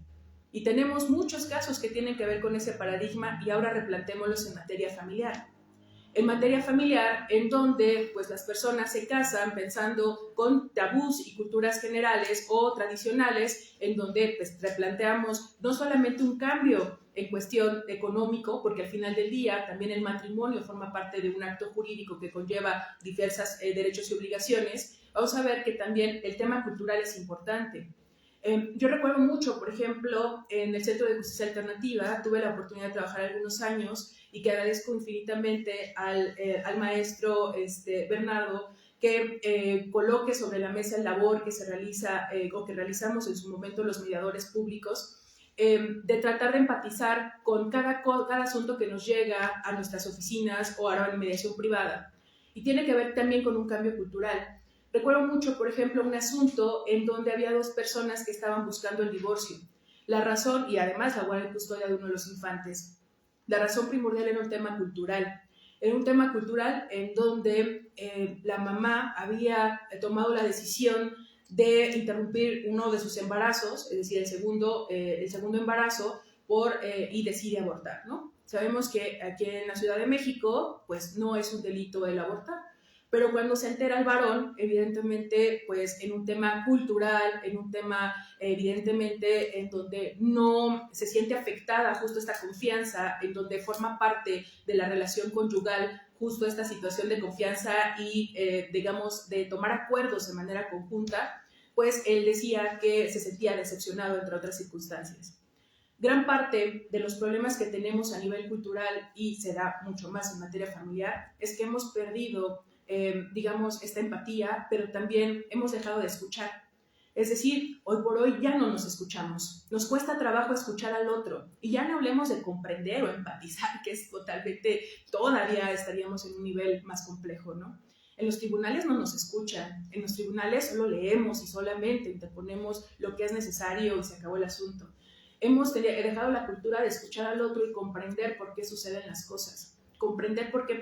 Y tenemos muchos casos que tienen que ver con ese paradigma y ahora replantémoslos en materia familiar. En materia familiar, en donde pues, las personas se casan pensando con tabús y culturas generales o tradicionales, en donde pues, replanteamos no solamente un cambio en cuestión económico, porque al final del día también el matrimonio forma parte de un acto jurídico que conlleva diversos derechos y obligaciones, vamos a ver que también el tema cultural es importante. Yo recuerdo mucho, por ejemplo, en el Centro de Justicia Alternativa, tuve la oportunidad de trabajar algunos años y que agradezco infinitamente al maestro Bernardo que coloque sobre la mesa el labor que se realiza o que realizamos en su momento los mediadores públicos, de tratar de empatizar con cada asunto que nos llega a nuestras oficinas o a la mediación privada. Y tiene que ver también con un cambio cultural. Recuerdo mucho, por ejemplo, un asunto en donde había 2 personas que estaban buscando el divorcio. La razón, y además la guardia y custodia de uno de los infantes, la razón primordial era un tema cultural. Era un tema cultural en donde la mamá había tomado la decisión de interrumpir uno de sus embarazos, es decir, el segundo embarazo, y decide abortar, ¿no? Sabemos que aquí en la Ciudad de México, pues no es un delito el abortar, pero cuando se entera el varón, evidentemente, pues en un tema cultural, en un tema evidentemente en donde no se siente afectada justo esta confianza, en donde forma parte de la relación conyugal justo esta situación de confianza y, digamos, de tomar acuerdos de manera conjunta, pues él decía que se sentía decepcionado, entre otras circunstancias. Gran parte de los problemas que tenemos a nivel cultural, y se da mucho más en materia familiar, es que hemos perdido digamos, esta empatía, pero también hemos dejado de escuchar. Es decir, hoy por hoy ya no nos escuchamos. Nos cuesta trabajo escuchar al otro. Y ya no hablemos de comprender o empatizar, que es totalmente, todavía estaríamos en un nivel más complejo, ¿no? En los tribunales no nos escuchan. En los tribunales solo leemos y solamente interponemos lo que es necesario y se acabó el asunto. Hemos dejado la cultura de escuchar al otro y comprender por qué suceden las cosas. Comprender por qué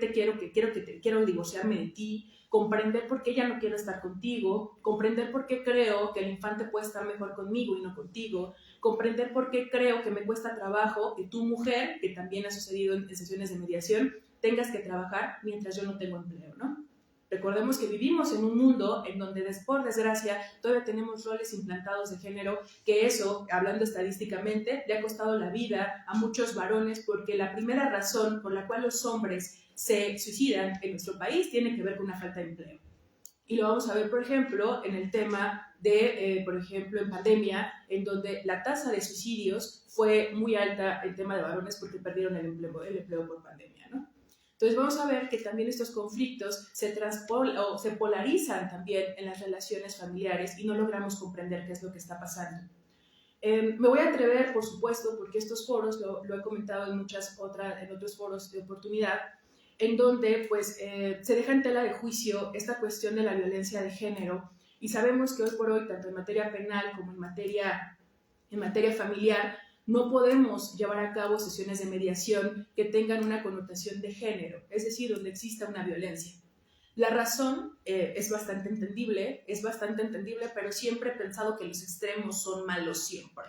quiero divorciarme de ti, comprender por qué ya no quiero estar contigo, comprender por qué creo que el infante puede estar mejor conmigo y no contigo, comprender por qué creo que me cuesta trabajo que tu mujer, que también ha sucedido en sesiones de mediación, tengas que trabajar mientras yo no tengo empleo, ¿no? Recordemos que vivimos en un mundo en donde, por desgracia, todavía tenemos roles implantados de género, que eso, hablando estadísticamente, le ha costado la vida a muchos varones, porque la primera razón por la cual los hombres se suicidan en nuestro país tiene que ver con una falta de empleo. Y lo vamos a ver, por ejemplo, en el tema de, por ejemplo, en pandemia, en donde la tasa de suicidios fue muy alta en tema de varones porque perdieron el empleo por pandemia, ¿no? Entonces vamos a ver que también estos conflictos se polarizan también en las relaciones familiares y no logramos comprender qué es lo que está pasando. Me voy a atrever, por supuesto, porque estos foros, lo he comentado en otros foros de oportunidad, en donde pues, se deja en tela de juicio esta cuestión de la violencia de género, y sabemos que hoy por hoy, tanto en materia penal como en materia familiar, no podemos llevar a cabo sesiones de mediación que tengan una connotación de género, es decir, donde exista una violencia. La razón es bastante entendible, pero siempre he pensado que los extremos son malos siempre.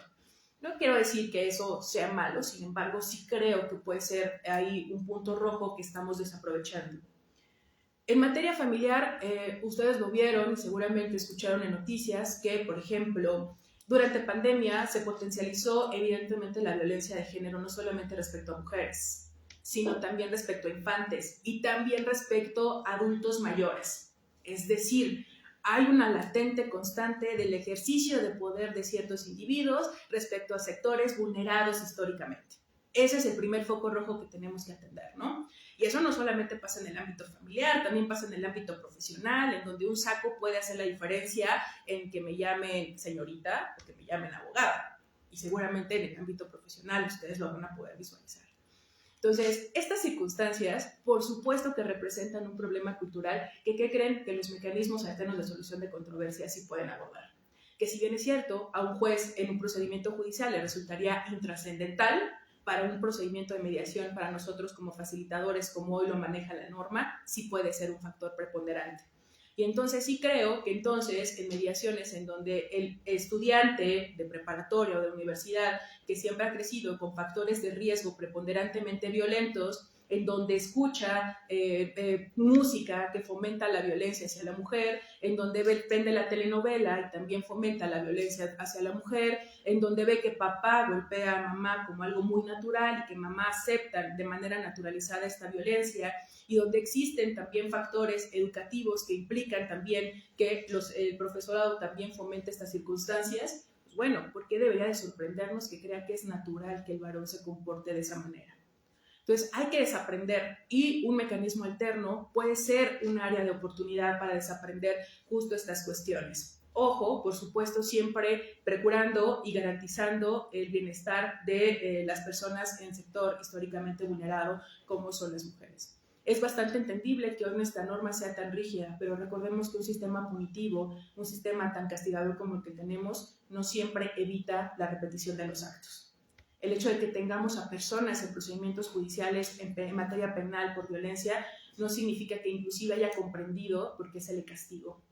No quiero decir que eso sea malo, sin embargo, sí creo que puede ser ahí un punto rojo que estamos desaprovechando. En materia familiar, ustedes lo vieron, seguramente escucharon en noticias que, por ejemplo, durante pandemia se potencializó evidentemente la violencia de género, no solamente respecto a mujeres, sino también respecto a infantes y también respecto a adultos mayores. Es decir, hay una latente constante del ejercicio de poder de ciertos individuos respecto a sectores vulnerados históricamente. Ese es el primer foco rojo que tenemos que atender, ¿no? Y eso no solamente pasa en el ámbito familiar, también pasa en el ámbito profesional, en donde un saco puede hacer la diferencia en que me llamen señorita o que me llamen abogada. Y seguramente en el ámbito profesional ustedes lo van a poder visualizar. Entonces, estas circunstancias, por supuesto que representan un problema cultural que creen que los mecanismos alternos de solución de controversias sí pueden abordar. Que si bien es cierto, a un juez en un procedimiento judicial le resultaría intrascendental, para un procedimiento de mediación, para nosotros como facilitadores, como hoy lo maneja la norma, sí puede ser un factor preponderante. Y entonces sí creo que entonces en mediaciones en donde el estudiante de preparatoria o de universidad que siempre ha crecido con factores de riesgo preponderantemente violentos, en donde escucha música que fomenta la violencia hacia la mujer, en donde prende la telenovela y también fomenta la violencia hacia la mujer, en donde ve que papá golpea a mamá como algo muy natural y que mamá acepta de manera naturalizada esta violencia, y donde existen también factores educativos que implican también que el profesorado también fomente estas circunstancias, pues bueno, ¿por qué debería de sorprendernos que crea que es natural que el varón se comporte de esa manera? Entonces hay que desaprender, y un mecanismo alterno puede ser un área de oportunidad para desaprender justo estas cuestiones. Ojo, por supuesto, siempre procurando y garantizando el bienestar de las personas en el sector históricamente vulnerado como son las mujeres. Es bastante entendible que hoy nuestra norma sea tan rígida, pero recordemos que un sistema punitivo, un sistema tan castigador como el que tenemos, no siempre evita la repetición de los actos. El hecho de que tengamos a personas en procedimientos judiciales en materia penal por violencia no significa que inclusive haya comprendido por qué se le castigó.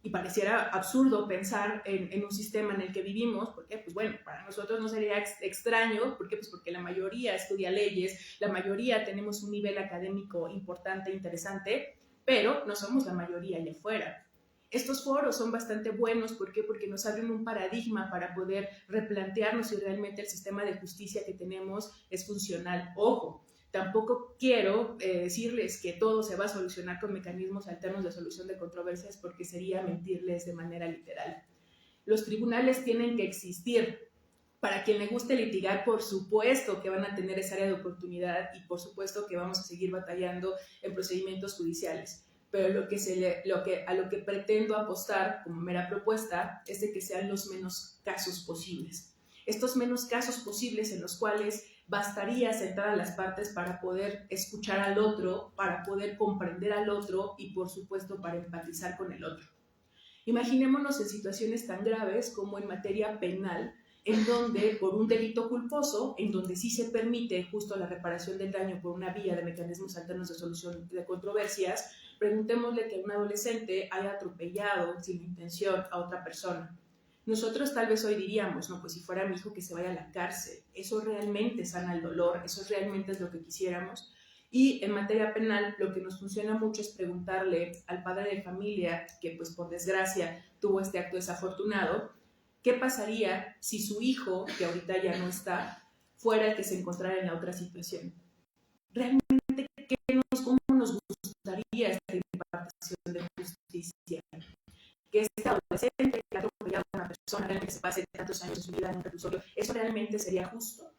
Y pareciera absurdo pensar en un sistema en el que vivimos, porque pues bueno, para nosotros no sería extraño, ¿por qué? Pues porque la mayoría estudia leyes, la mayoría tenemos un nivel académico importante, interesante, pero no somos la mayoría allá afuera. Estos foros son bastante buenos, ¿por qué? Porque nos abren un paradigma para poder replantearnos si realmente el sistema de justicia que tenemos es funcional. Ojo, tampoco quiero decirles que todo se va a solucionar con mecanismos alternos de solución de controversias, porque sería mentirles de manera literal. Los tribunales tienen que existir. Para quien le guste litigar, por supuesto que van a tener esa área de oportunidad y por supuesto que vamos a seguir batallando en procedimientos judiciales. Pero a lo que pretendo apostar como mera propuesta es de que sean los menos casos posibles. Estos menos casos posibles en los cuales bastaría sentar a las partes para poder escuchar al otro, para poder comprender al otro y, por supuesto, para empatizar con el otro. Imaginémonos en situaciones tan graves como en materia penal, en donde por un delito culposo, en donde sí se permite justo la reparación del daño por una vía de mecanismos alternos de solución de controversias, preguntémosle que un adolescente haya atropellado sin intención a otra persona. Nosotros tal vez hoy diríamos, no, pues si fuera mi hijo que se vaya a la cárcel, eso realmente sana el dolor, eso realmente es lo que quisiéramos. Y en materia penal, lo que nos funciona mucho es preguntarle al padre de familia, que pues por desgracia tuvo este acto desafortunado, ¿qué pasaría si su hijo, que ahorita ya no está, fuera el que se encontrara en la otra situación? Realmente, ¿cómo nos gustaría esta impartición de justicia? Que este adolescente que ha atropellado a una persona, que se pase tantos años de su vida en un reclusorio, ¿eso realmente sería justo?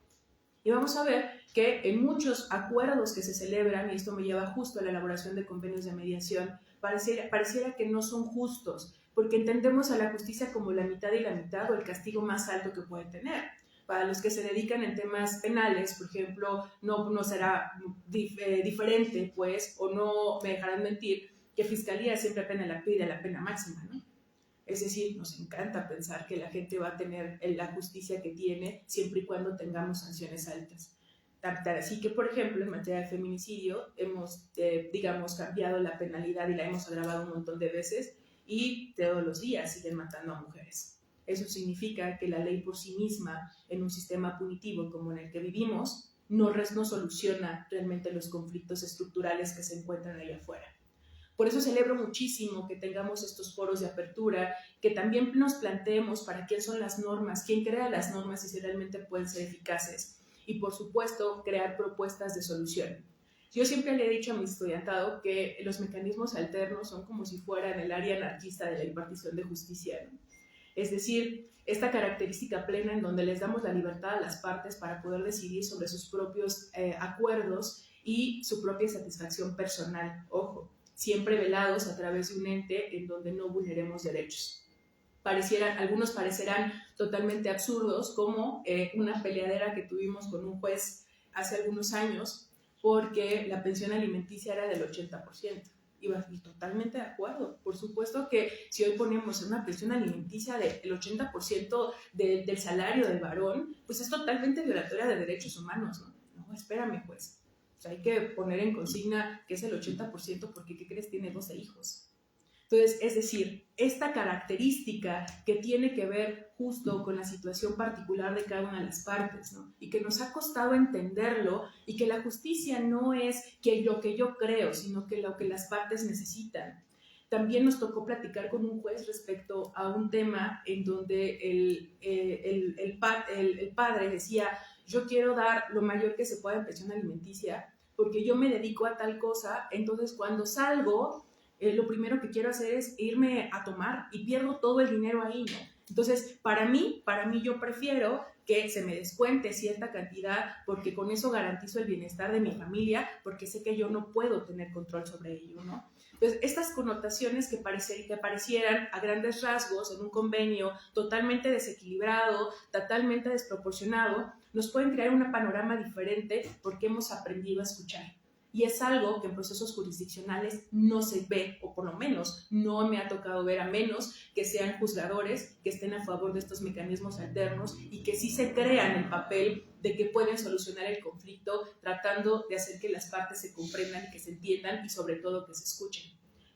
Y vamos a ver que en muchos acuerdos que se celebran, y esto me lleva justo a la elaboración de convenios de mediación, pareciera que no son justos, porque entendemos a la justicia como la mitad y la mitad, o el castigo más alto que puede tener. Para los que se dedican en temas penales, por ejemplo, no será diferente, pues, o no me dejarán mentir, que Fiscalía siempre pide la pena máxima, ¿no? Es decir, nos encanta pensar que la gente va a tener la justicia que tiene siempre y cuando tengamos sanciones altas. Así que, por ejemplo, en materia de feminicidio hemos, cambiado la penalidad y la hemos agravado un montón de veces, y todos los días siguen matando a mujeres. Eso significa que la ley por sí misma, en un sistema punitivo como en el que vivimos, no soluciona realmente los conflictos estructurales que se encuentran allá afuera. Por eso celebro muchísimo que tengamos estos foros de apertura, que también nos planteemos para quién son las normas, quién crea las normas y si realmente pueden ser eficaces. Y por supuesto, crear propuestas de solución. Yo siempre le he dicho a mi estudiantado que los mecanismos alternos son como si fueran el área anarquista de la impartición de justicia, ¿no? Es decir, esta característica plena en donde les damos la libertad a las partes para poder decidir sobre sus propios acuerdos y su propia satisfacción personal. Ojo, siempre velados a través de un ente en donde no vulneremos derechos. Algunos parecerán totalmente absurdos, como una peleadera que tuvimos con un juez hace algunos años, porque la pensión alimenticia era del 80%. Y totalmente de acuerdo. Por supuesto que si hoy ponemos una pensión alimenticia del 80% del salario del varón, pues es totalmente violatoria de derechos humanos, ¿no? No, espérame, pues. O sea, hay que poner en consigna que es el 80% porque, ¿qué crees? Tiene 12 hijos. Entonces, es decir, esta característica que tiene que ver justo con la situación particular de cada una de las partes, ¿no? Y que nos ha costado entenderlo, y que la justicia no es lo que yo creo, sino que lo que las partes necesitan. También nos tocó platicar con un juez respecto a un tema en donde el padre decía: yo quiero dar lo mayor que se pueda en pensión alimenticia porque yo me dedico a tal cosa, entonces cuando salgo, lo primero que quiero hacer es irme a tomar y pierdo todo el dinero ahí, ¿no? Entonces, para mí yo prefiero que se me descuente cierta cantidad porque con eso garantizo el bienestar de mi familia, porque sé que yo no puedo tener control sobre ello, ¿no? Entonces, estas connotaciones que parecieran a grandes rasgos en un convenio totalmente desequilibrado, totalmente desproporcionado, nos pueden crear un panorama diferente porque hemos aprendido a escuchar. Y es algo que en procesos jurisdiccionales no se ve, o por lo menos no me ha tocado ver, a menos que sean juzgadores que estén a favor de estos mecanismos alternos y que sí se crean el papel de que pueden solucionar el conflicto tratando de hacer que las partes se comprendan, que se entiendan y sobre todo que se escuchen.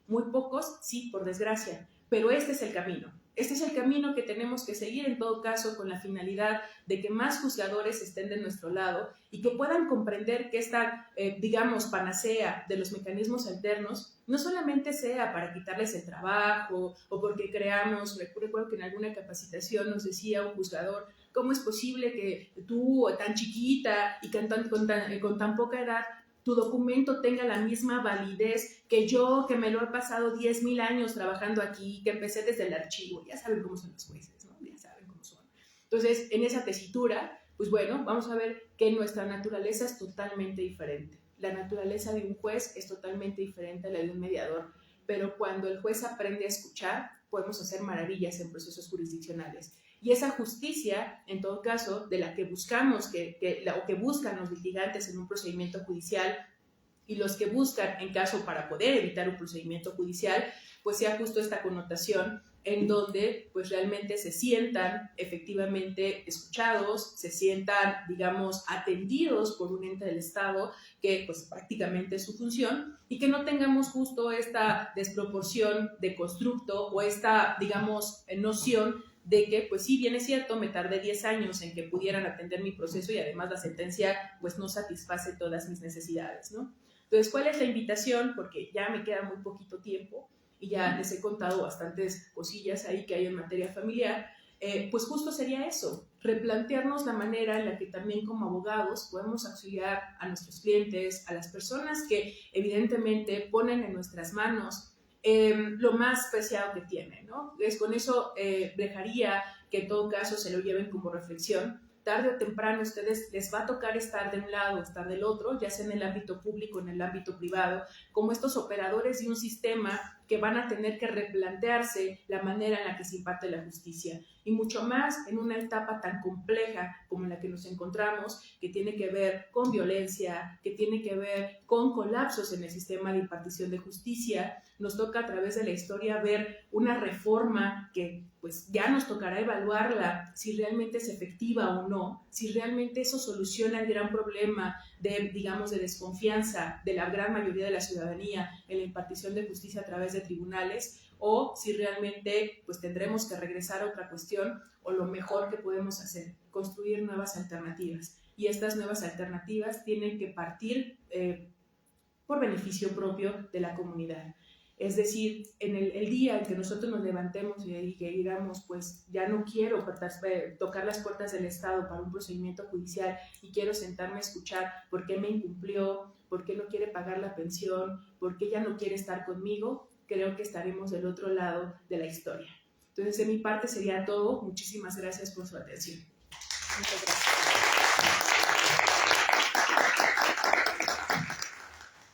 Muy pocos, sí, por desgracia, pero este es el camino. Este es el camino que tenemos que seguir en todo caso con la finalidad de que más juzgadores estén de nuestro lado y que puedan comprender que esta, digamos, panacea de los mecanismos alternos no solamente sea para quitarles el trabajo o porque creamos, recuerdo que en alguna capacitación nos decía un juzgador, ¿cómo es posible que tú, tan chiquita y con tan poca edad, tu documento tenga la misma validez que yo, que me lo he pasado 10,000 años trabajando aquí, que empecé desde el archivo? Ya saben cómo son los jueces, ¿no? Ya saben cómo son. Entonces, en esa tesitura, pues bueno, vamos a ver que nuestra naturaleza es totalmente diferente. La naturaleza de un juez es totalmente diferente a la de un mediador, pero cuando el juez aprende a escuchar, podemos hacer maravillas en procesos jurisdiccionales. Y esa justicia, en todo caso, de la que buscamos, o que buscan los litigantes en un procedimiento judicial y los que buscan en caso para poder evitar un procedimiento judicial, pues sea justo esta connotación en donde pues realmente se sientan efectivamente escuchados, se sientan, digamos, atendidos por un ente del Estado, que pues prácticamente es su función, y que no tengamos justo esta desproporción de constructo o esta, digamos, noción de que, pues sí, bien es cierto, me tardé 10 años en que pudieran atender mi proceso y además la sentencia, pues no satisface todas mis necesidades, ¿no? Entonces, ¿cuál es la invitación? Porque ya me queda muy poquito tiempo y ya les he contado bastantes cosillas ahí que hay en materia familiar, pues justo sería eso, replantearnos la manera en la que también como abogados podemos auxiliar a nuestros clientes, a las personas que evidentemente ponen en nuestras manos lo más preciado que tienen, ¿no? Con eso dejaría que en todo caso se lo lleven como reflexión. Tarde o temprano a ustedes les va a tocar estar de un lado o estar del otro, ya sea en el ámbito público o en el ámbito privado, como estos operadores de un sistema que van a tener que replantearse la manera en la que se imparte la justicia. Y mucho más en una etapa tan compleja como en la que nos encontramos, que tiene que ver con violencia, que tiene que ver con colapsos en el sistema de impartición de justicia. Nos toca a través de la historia ver una reforma que pues ya nos tocará evaluarla, si realmente es efectiva o no, si realmente eso soluciona el gran problema de, digamos, de desconfianza de la gran mayoría de la ciudadanía en la impartición de justicia a través de tribunales, o si realmente pues tendremos que regresar a otra cuestión, o lo mejor que podemos hacer, construir nuevas alternativas. Y estas nuevas alternativas tienen que partir por beneficio propio de la comunidad. Es decir, en el día en que nosotros nos levantemos y que digamos, pues ya no quiero tocar las puertas del Estado para un procedimiento judicial y quiero sentarme a escuchar por qué me incumplió, por qué no quiere pagar la pensión, por qué ya no quiere estar conmigo, creo que estaremos del otro lado de la historia. Entonces, de mi parte sería todo. Muchísimas gracias por su atención. Muchas gracias.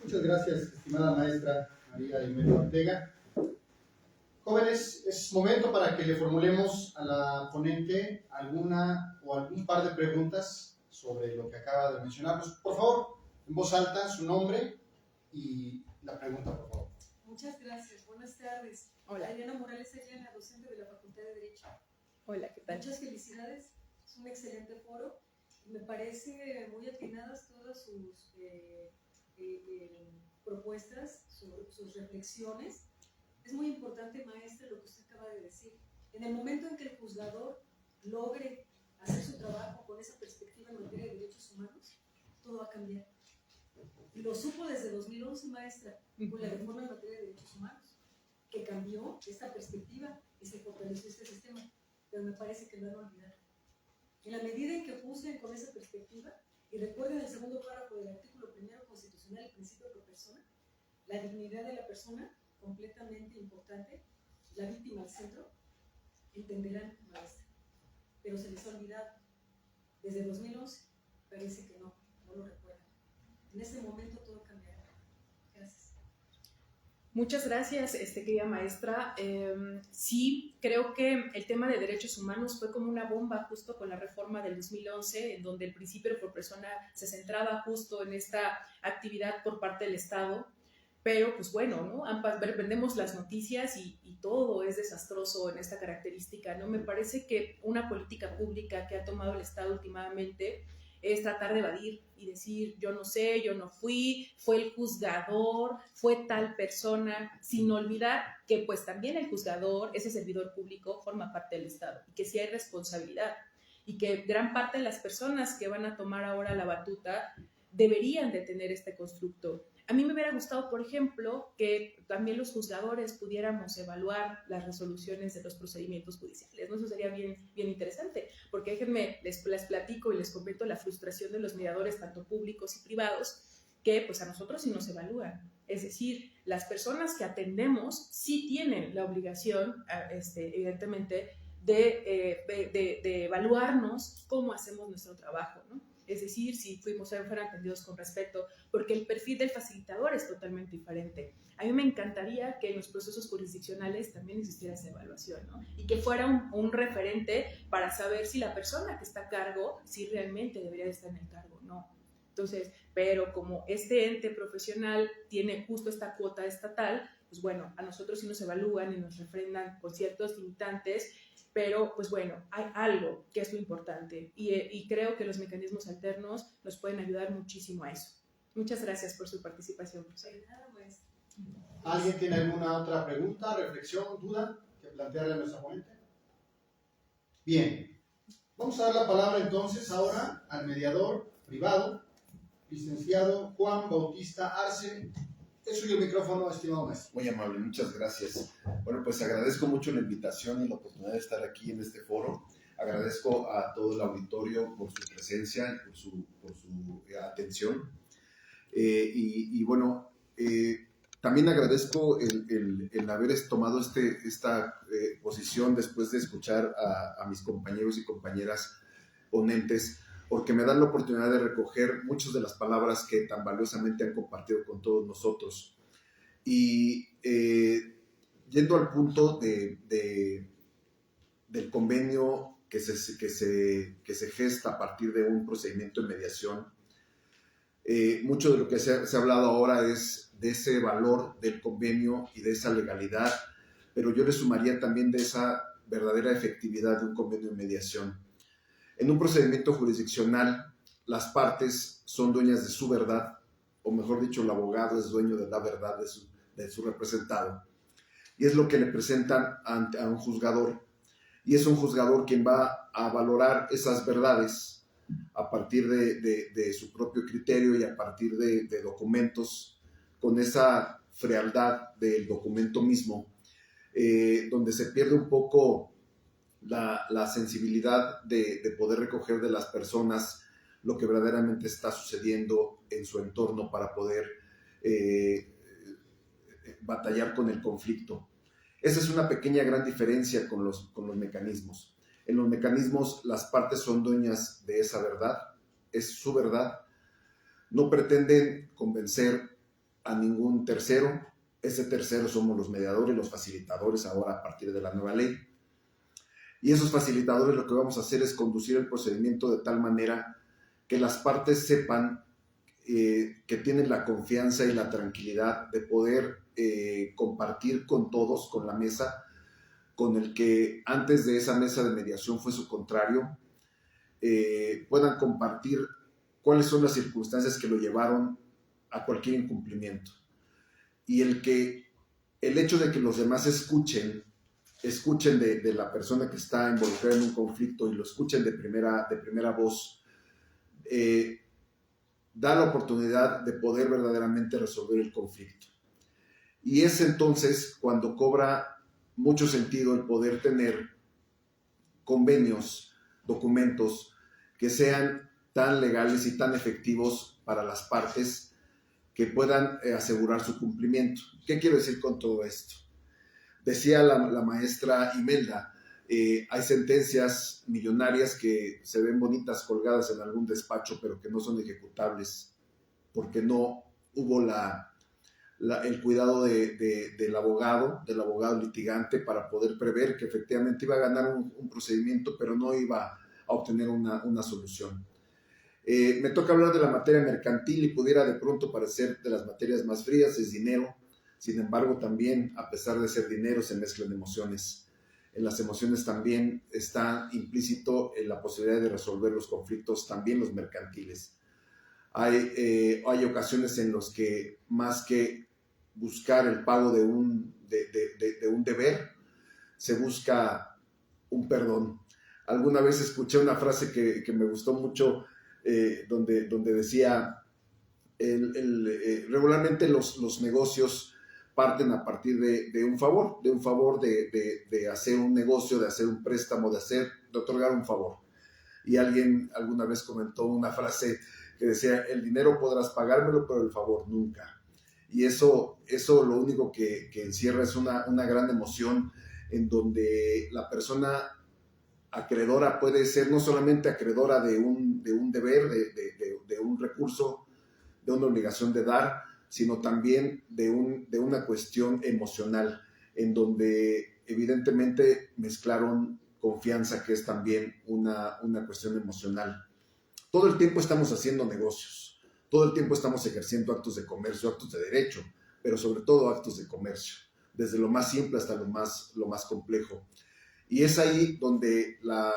Muchas gracias, estimada maestra María del Medio Ortega. Jóvenes, es momento para que le formulemos a la ponente alguna o algún par de preguntas sobre lo que acaba de mencionarnos. Por favor, en voz alta, su nombre y la pregunta, por favor. Muchas gracias. Buenas tardes. Hola. Adriana Morales Ayala, docente de la Facultad de Derecho. Hola, ¿qué tal? Muchas felicidades. Es un excelente foro. Me parece muy atinadas todas sus propuestas, sus reflexiones. Es muy importante, maestra, lo que usted acaba de decir. En el momento en que el juzgador logre hacer su trabajo con esa perspectiva en materia de derechos humanos, todo va a cambiar. Y lo supo desde 2011, maestra, con la reforma en materia de derechos humanos, que cambió esta perspectiva y se fortaleció este sistema. Pero me parece que lo han olvidado. En la medida en que juzguen con esa perspectiva, y recuerden el segundo párrafo del artículo primero constitucional, el principio de persona, la dignidad de la persona, completamente importante, la víctima al centro, entenderán, maestra. Pero se les ha olvidado. Desde 2011 parece que no lo recuerdan. En este momento todo cambiará. Gracias. Muchas gracias, querida maestra. Sí, creo que el tema de derechos humanos fue como una bomba justo con la reforma del 2011, en donde el principio por persona se centraba justo en esta actividad por parte del Estado. Pero, pues bueno, ¿no? Vendemos las noticias y todo es desastroso en esta característica, ¿no? Me parece que una política pública que ha tomado el Estado últimamente es tratar de evadir y decir, yo no sé, yo no fui, fue el juzgador, fue tal persona, sin olvidar que pues también el juzgador, ese servidor público, forma parte del Estado y que sí hay responsabilidad y que gran parte de las personas que van a tomar ahora la batuta deberían de tener este constructo. A mí me hubiera gustado, por ejemplo, que también los juzgadores pudiéramos evaluar las resoluciones de los procedimientos judiciales, ¿no? Eso sería bien interesante, porque déjenme, les platico y les comento la frustración de los mediadores, tanto públicos y privados, que pues a nosotros sí nos evalúan. Es decir, las personas que atendemos sí tienen la obligación, evidentemente, de evaluarnos cómo hacemos nuestro trabajo, ¿no? Es decir, si fueron atendidos con respeto, porque el perfil del facilitador es totalmente diferente. A mí me encantaría que en los procesos jurisdiccionales también existiera esa evaluación, ¿no? Y que fuera un referente para saber si la persona que está a cargo, si realmente debería estar en el cargo, no. Entonces, pero como este ente profesional tiene justo esta cuota estatal, pues bueno, a nosotros sí nos evalúan y nos refrendan con ciertos limitantes, pero pues bueno, hay algo que es lo importante y creo que los mecanismos alternos nos pueden ayudar muchísimo a eso. Muchas gracias por su participación, profesor. ¿Alguien tiene alguna otra pregunta, reflexión, duda que plantearle a nuestra ponente? Bien, vamos a dar la palabra entonces ahora al mediador privado, licenciado Juan Bautista Arce. Es suyo el micrófono, estimado maestro. Muy amable, muchas gracias. Bueno, pues agradezco mucho la invitación y la oportunidad de estar aquí en este foro. Agradezco a todo el auditorio por su presencia y por su atención. Y bueno, también agradezco el haber tomado esta posición después de escuchar a mis compañeros y compañeras ponentes, porque me dan la oportunidad de recoger muchas de las palabras que tan valiosamente han compartido con todos nosotros. Y yendo al punto del convenio que se gesta a partir de un procedimiento de mediación, mucho de lo que se ha hablado ahora es de ese valor del convenio y de esa legalidad, pero yo le sumaría también de esa verdadera efectividad de un convenio de mediación. En un procedimiento jurisdiccional, las partes son dueñas de su verdad, o mejor dicho, el abogado es dueño de la verdad de su representado. Y es lo que le presentan a un juzgador. Y es un juzgador quien va a valorar esas verdades a partir de su propio criterio y a partir de documentos, con esa frialdad del documento mismo, donde se pierde un poco la sensibilidad de poder recoger de las personas lo que verdaderamente está sucediendo en su entorno para poder batallar con el conflicto. Esa es una pequeña gran diferencia con los mecanismos. En los mecanismos las partes son dueñas de esa verdad, es su verdad, no pretenden convencer a ningún tercero, ese tercero somos los mediadores, los facilitadores ahora a partir de la nueva ley. Y esos facilitadores lo que vamos a hacer es conducir el procedimiento de tal manera que las partes sepan que tienen la confianza y la tranquilidad de poder compartir con todos, con la mesa, con el que antes de esa mesa de mediación fue su contrario, puedan compartir cuáles son las circunstancias que lo llevaron a cualquier incumplimiento. Y el hecho de que los demás escuchen de la persona que está involucrada en un conflicto y lo escuchen de primera voz, da la oportunidad de poder verdaderamente resolver el conflicto. Y es entonces cuando cobra mucho sentido el poder tener convenios, documentos que sean tan legales y tan efectivos para las partes que puedan asegurar su cumplimiento. ¿Qué quiero decir con todo esto? Decía la maestra Imelda, Hay sentencias millonarias que se ven bonitas colgadas en algún despacho, pero que no son ejecutables porque no hubo el cuidado del abogado litigante para poder prever que efectivamente iba a ganar un procedimiento, pero no iba a obtener una solución. Me toca hablar de la materia mercantil y pudiera de pronto parecer de las materias más frías, es dinero. Sin embargo, también, a pesar de ser dinero, se mezclan emociones. En las emociones también está implícito en la posibilidad de resolver los conflictos, también los mercantiles. Hay ocasiones en las que, más que buscar el pago de un deber, se busca un perdón. Alguna vez escuché una frase que me gustó mucho, donde decía, regularmente los negocios parten a partir de un favor, de hacer un negocio, de hacer un préstamo, de otorgar un favor. Y alguien alguna vez comentó una frase que decía, el dinero podrás pagármelo, pero el favor nunca. Y eso lo único que encierra es una gran emoción, en donde la persona acreedora puede ser no solamente acreedora de un deber, de un recurso, de una obligación de dar, sino también de una cuestión emocional, en donde evidentemente mezclaron confianza, que es también una cuestión emocional. Todo el tiempo estamos haciendo negocios, todo el tiempo estamos ejerciendo actos de comercio, actos de derecho, pero sobre todo actos de comercio, desde lo más simple hasta lo más complejo. Y es ahí donde la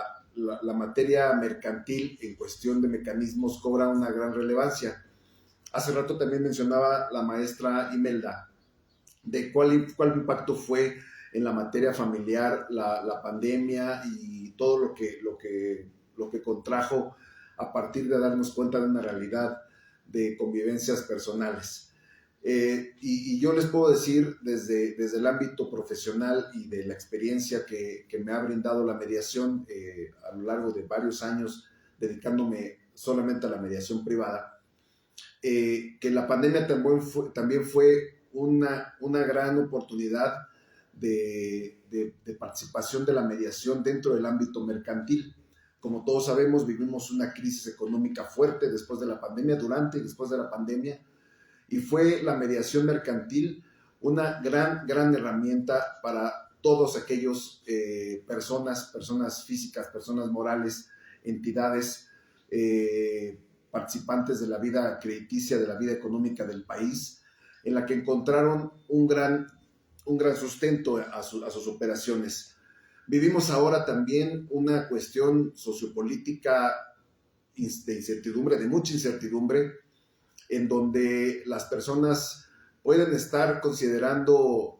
materia mercantil en cuestión de mecanismos cobra una gran relevancia. Hace rato también mencionaba la maestra Imelda de cuál impacto fue en la materia familiar la pandemia y todo lo que contrajo a partir de darnos cuenta de una realidad de convivencias personales. Y yo les puedo decir desde el ámbito profesional y de la experiencia que me ha brindado la mediación a lo largo de varios años dedicándome solamente a la mediación privada, que la pandemia también fue una gran oportunidad de participación de la mediación dentro del ámbito mercantil. Como todos sabemos, vivimos una crisis económica fuerte después de la pandemia, durante y después de la pandemia, y fue la mediación mercantil una gran herramienta para todos aquellos personas físicas, personas morales, entidades, participantes de la vida crediticia, de la vida económica del país, en la que encontraron un gran sustento a sus operaciones. Vivimos ahora también una cuestión sociopolítica de incertidumbre, de mucha incertidumbre, en donde las personas pueden estar considerándose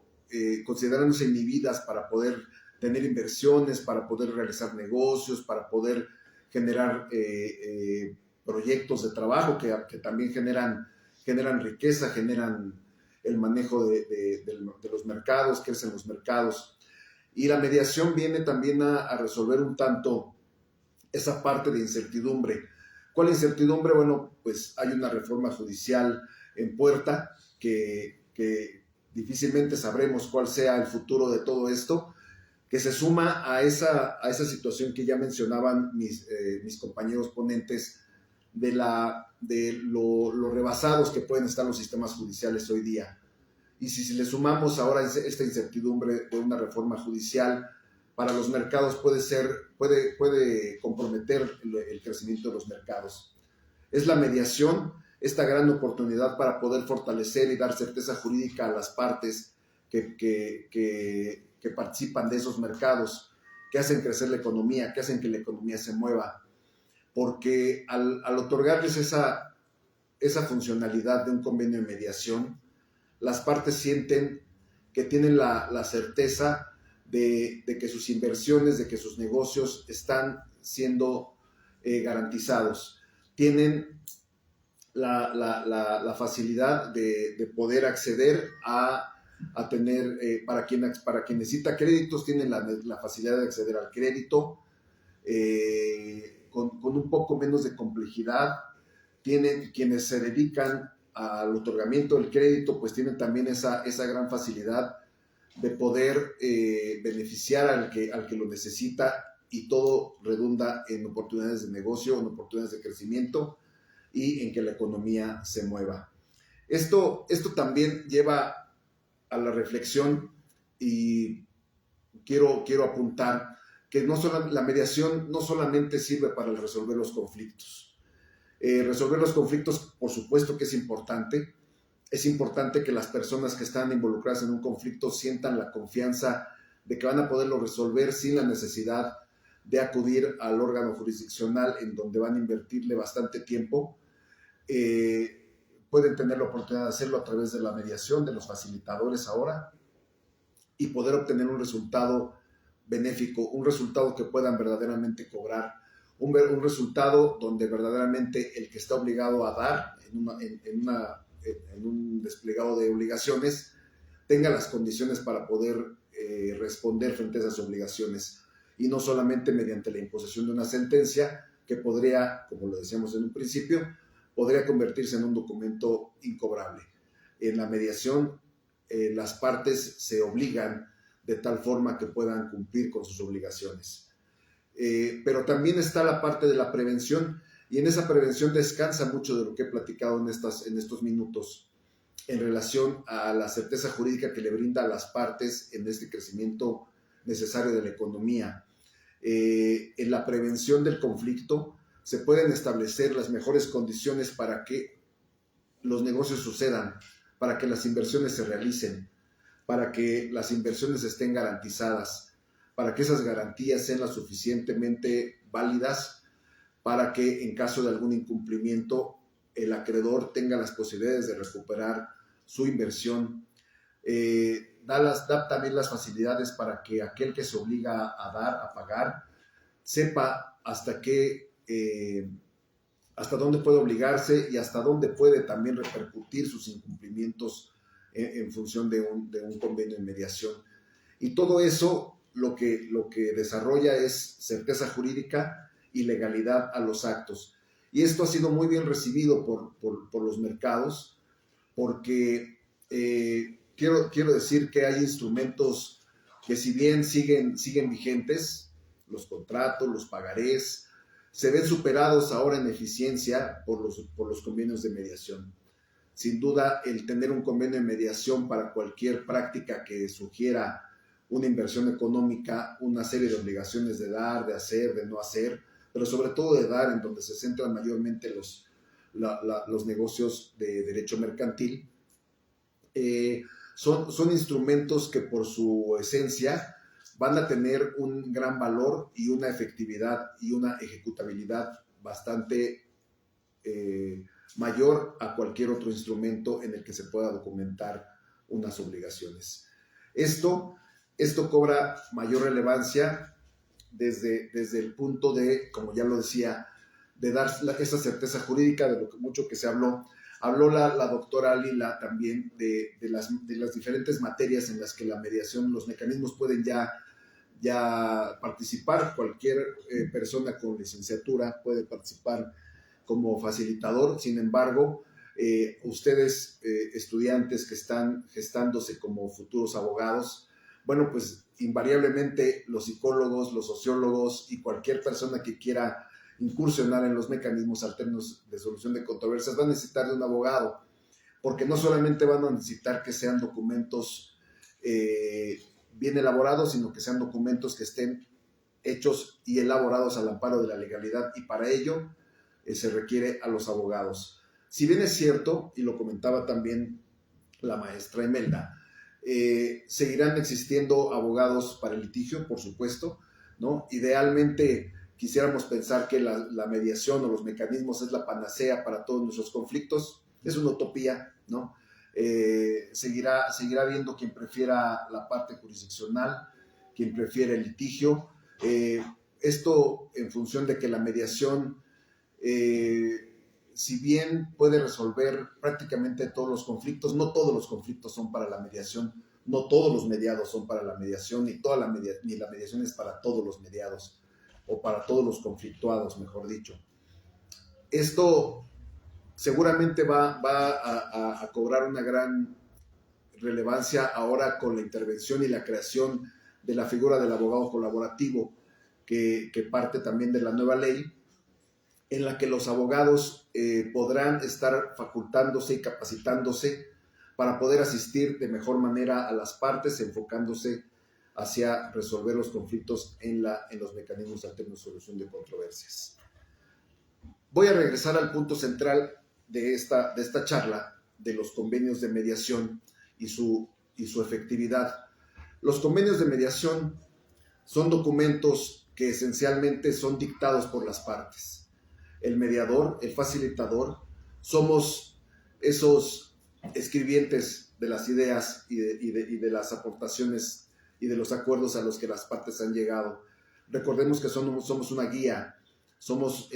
inhibidas para poder tener inversiones, para poder realizar negocios, para poder generar proyectos de trabajo que también generan riqueza, generan el manejo de los mercados, crecen los mercados. Y la mediación viene también a resolver un tanto esa parte de incertidumbre. ¿Cuál incertidumbre? Bueno, pues hay una reforma judicial en puerta que difícilmente sabremos cuál sea el futuro de todo esto, que se suma a esa situación que ya mencionaban mis compañeros ponentes de lo rebasados que pueden estar los sistemas judiciales hoy día. Y si le sumamos ahora esta incertidumbre de una reforma judicial para los mercados, puede comprometer el crecimiento de los mercados. Es la mediación esta gran oportunidad para poder fortalecer y dar certeza jurídica a las partes que participan de esos mercados, que hacen crecer la economía, que hacen que la economía se mueva. Porque al otorgarles esa funcionalidad de un convenio de mediación, las partes sienten que tienen la certeza de que sus inversiones, de que sus negocios están siendo garantizados. Tienen la facilidad de poder acceder a tener, para quien necesita créditos, tienen la facilidad de acceder al crédito con un poco menos de complejidad. Tienen quienes se dedican al otorgamiento del crédito, pues tienen también esa gran facilidad de poder beneficiar al que lo necesita, y todo redunda en oportunidades de negocio, en oportunidades de crecimiento y en que la economía se mueva. Esto también lleva a la reflexión, y quiero apuntar que la mediación no solamente sirve para resolver los conflictos. Resolver los conflictos, por supuesto que es importante. Es importante que las personas que están involucradas en un conflicto sientan la confianza de que van a poderlo resolver sin la necesidad de acudir al órgano jurisdiccional, en donde van a invertirle bastante tiempo. Pueden tener la oportunidad de hacerlo a través de la mediación, de los facilitadores ahora, y poder obtener un resultado benéfico, un resultado que puedan verdaderamente cobrar, un resultado donde verdaderamente el que está obligado a dar en un desplegado de obligaciones tenga las condiciones para poder responder frente a esas obligaciones, y no solamente mediante la imposición de una sentencia que podría, como lo decíamos en un principio, podría convertirse en un documento incobrable. En la mediación, las partes se obligan de tal forma que puedan cumplir con sus obligaciones. Pero también está la parte de la prevención, y en esa prevención descansa mucho de lo que he platicado en estos minutos en relación a la certeza jurídica que le brinda a las partes en este crecimiento necesario de la economía. En la prevención del conflicto se pueden establecer las mejores condiciones para que los negocios sucedan, para que las inversiones se realicen, para que las inversiones estén garantizadas, para que esas garantías sean lo suficientemente válidas para que en caso de algún incumplimiento el acreedor tenga las posibilidades de recuperar su inversión. Da también las facilidades para que aquel que se obliga a pagar, sepa hasta dónde puede obligarse y hasta dónde puede también repercutir sus incumplimientos en función de un convenio de mediación. Y todo eso lo que desarrolla es certeza jurídica y legalidad a los actos. Y esto ha sido muy bien recibido por los mercados, porque quiero decir que hay instrumentos que, si bien siguen vigentes, los contratos, los pagarés, se ven superados ahora en eficiencia por los convenios de mediación. Sin duda, el tener un convenio de mediación para cualquier práctica que sugiera una inversión económica, una serie de obligaciones de dar, de hacer, de no hacer, pero sobre todo de dar, en donde se centran mayormente los negocios de derecho mercantil, son instrumentos que por su esencia van a tener un gran valor y una efectividad y una ejecutabilidad bastante mayor a cualquier otro instrumento en el que se pueda documentar unas obligaciones. Esto cobra mayor relevancia desde el punto de, como ya lo decía, de dar esa certeza jurídica, de lo mucho que se habló. Habló la doctora Lila también de las diferentes materias en las que la mediación, los mecanismos pueden ya participar. Cualquier persona con licenciatura puede participar como facilitador. Sin embargo, ustedes, estudiantes que están gestándose como futuros abogados, bueno, pues invariablemente los psicólogos, los sociólogos y cualquier persona que quiera incursionar en los mecanismos alternos de solución de controversias va a necesitar de un abogado, porque no solamente van a necesitar que sean documentos bien elaborados, sino que sean documentos que estén hechos y elaborados al amparo de la legalidad, y para ello se requiere a los abogados. Si bien es cierto, y lo comentaba también la maestra Imelda, seguirán existiendo abogados para el litigio, por supuesto, ¿no? Idealmente quisiéramos pensar que la mediación o los mecanismos es la panacea para todos nuestros conflictos. Es una utopía, ¿no? Seguirá habiendo quien prefiera la parte jurisdiccional, quien prefiere el litigio. Esto en función de que la mediación, si bien puede resolver prácticamente todos los conflictos, no todos los conflictos son para la mediación, no todos los mediados son para la mediación, ni la mediación es para todos los mediados, o para todos los conflictuados, mejor dicho. Esto seguramente va a cobrar una gran relevancia ahora con la intervención y la creación de la figura del abogado colaborativo, que parte también de la nueva ley, en la que los abogados podrán estar facultándose y capacitándose para poder asistir de mejor manera a las partes, enfocándose hacia resolver los conflictos en los mecanismos alternos de solución de controversias. Voy a regresar al punto central de esta charla, de los convenios de mediación y su efectividad. Los convenios de mediación son documentos que esencialmente son dictados por las partes. El mediador, el facilitador, somos esos escribientes de las ideas y de las aportaciones y de los acuerdos a los que las partes han llegado. Recordemos que somos una guía, somos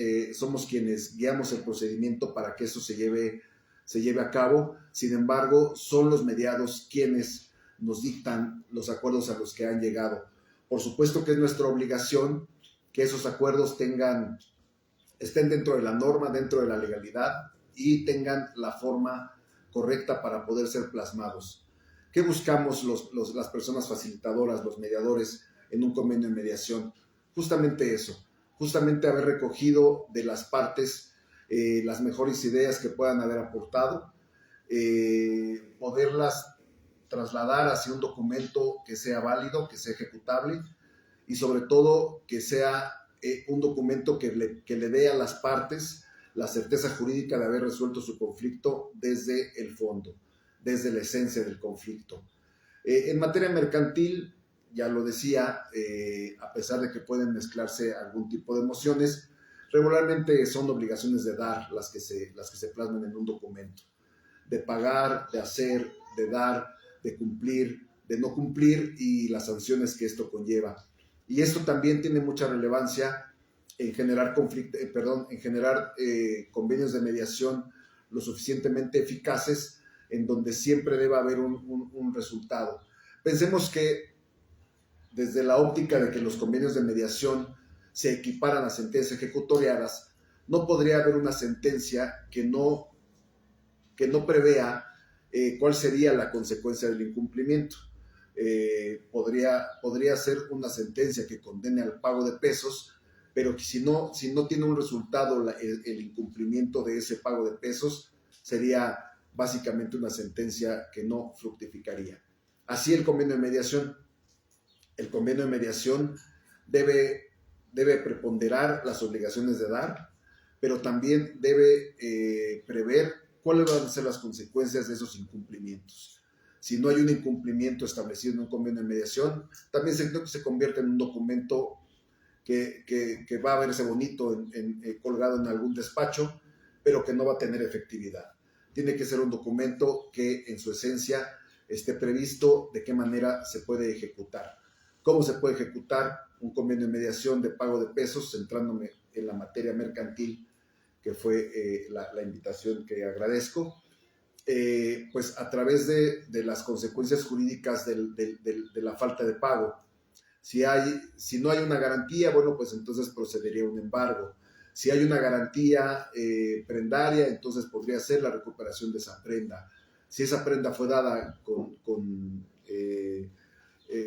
quienes guiamos el procedimiento para que eso se lleve a cabo. Sin embargo, son los mediados quienes nos dictan los acuerdos a los que han llegado. Por supuesto que es nuestra obligación que esos acuerdos estén dentro de la norma, dentro de la legalidad y tengan la forma correcta para poder ser plasmados. ¿Qué buscamos las personas facilitadoras, los mediadores en un convenio de mediación? Justamente eso, justamente haber recogido de las partes las mejores ideas que puedan haber aportado, poderlas trasladar hacia un documento que sea válido, que sea ejecutable y sobre todo que sea un documento que le dé a las partes la certeza jurídica de haber resuelto su conflicto desde el fondo, desde la esencia del conflicto. En materia mercantil, ya lo decía, a pesar de que pueden mezclarse algún tipo de emociones, regularmente son obligaciones de dar las que se plasman en un documento, de pagar, de hacer, de dar, de cumplir, de no cumplir y las sanciones que esto conlleva. Y esto también tiene mucha relevancia en generar convenios de mediación lo suficientemente eficaces en donde siempre deba haber un resultado. Pensemos que desde la óptica de que los convenios de mediación se equiparan a sentencias ejecutoriadas, no podría haber una sentencia que no prevea cuál sería la consecuencia del incumplimiento. Podría ser una sentencia que condene al pago de pesos, pero que si no tiene un resultado el incumplimiento de ese pago de pesos, sería básicamente una sentencia que no fructificaría. Así el convenio de mediación. El convenio de mediación debe preponderar las obligaciones de dar, pero también debe prever cuáles van a ser las consecuencias de esos incumplimientos. Si no hay un incumplimiento establecido en un convenio de mediación, también se convierte en un documento que va a verse bonito colgado en algún despacho, pero que no va a tener efectividad. Tiene que ser un documento que en su esencia esté previsto de qué manera se puede ejecutar. ¿Cómo se puede ejecutar un convenio de mediación de pago de pesos? Centrándome en la materia mercantil, que fue la invitación que agradezco. Pues a través de las consecuencias jurídicas de la falta de pago. Si no hay una garantía, bueno, pues entonces procedería un embargo. Si hay una garantía prendaria, entonces podría ser la recuperación de esa prenda. Si esa prenda fue dada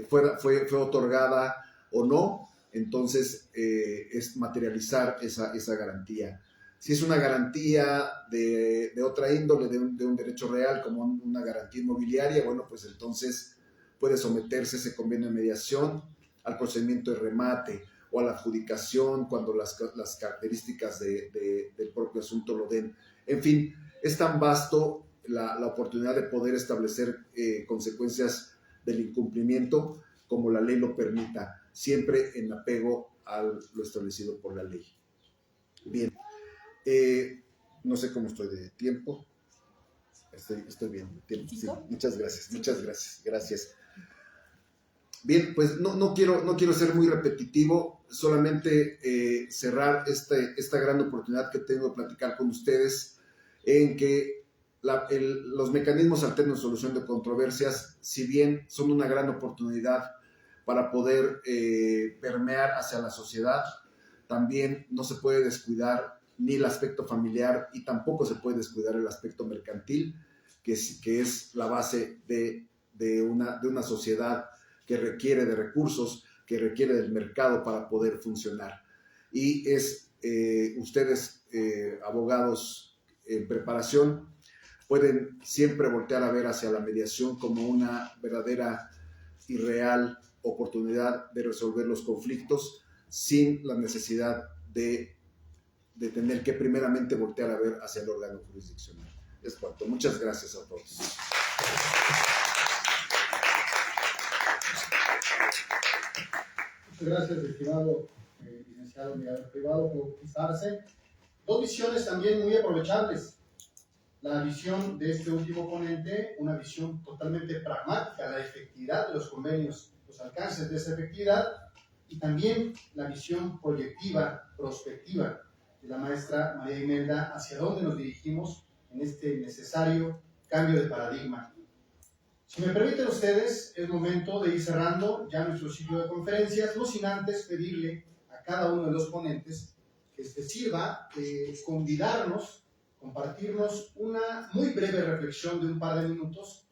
fue otorgada o no, entonces es materializar esa garantía. Si es una garantía de otra índole, de un derecho real, como una garantía inmobiliaria, bueno, pues entonces puede someterse ese convenio de mediación al procedimiento de remate o a la adjudicación cuando las características del propio asunto lo den. En fin, es tan vasto la oportunidad de poder establecer consecuencias del incumplimiento como la ley lo permita, siempre en apego a lo establecido por la ley. Bien, no sé cómo estoy de tiempo. Estoy bien de tiempo. Sí, muchas gracias. Bien, pues no quiero ser muy repetitivo, solamente cerrar esta gran oportunidad que tengo de platicar con ustedes en que los mecanismos alternos de solución de controversias, si bien son una gran oportunidad para poder permear hacia la sociedad, también no se puede descuidar ni el aspecto familiar y tampoco se puede descuidar el aspecto mercantil, que es la base de una sociedad que requiere de recursos, que requiere del mercado para poder funcionar. Y ustedes, abogados en preparación, pueden siempre voltear a ver hacia la mediación como una verdadera y real oportunidad de resolver los conflictos sin la necesidad de tener que primeramente voltear a ver hacia el órgano jurisdiccional. Es cuanto. Muchas gracias a todos. Muchas gracias, estimado licenciado mediador privado, por utilizarse. Dos visiones también muy aprovechables. La visión de este último ponente, una visión totalmente pragmática, la efectividad de los convenios, los alcances de esa efectividad, y también la visión proyectiva, prospectiva de la maestra María Imelda, hacia dónde nos dirigimos en este necesario cambio de paradigma. Si me permiten ustedes, es momento de ir cerrando ya nuestro ciclo de conferencias, no sin antes pedirle a cada uno de los ponentes que sirva de convidarnos, compartirnos una muy breve reflexión de un par de minutos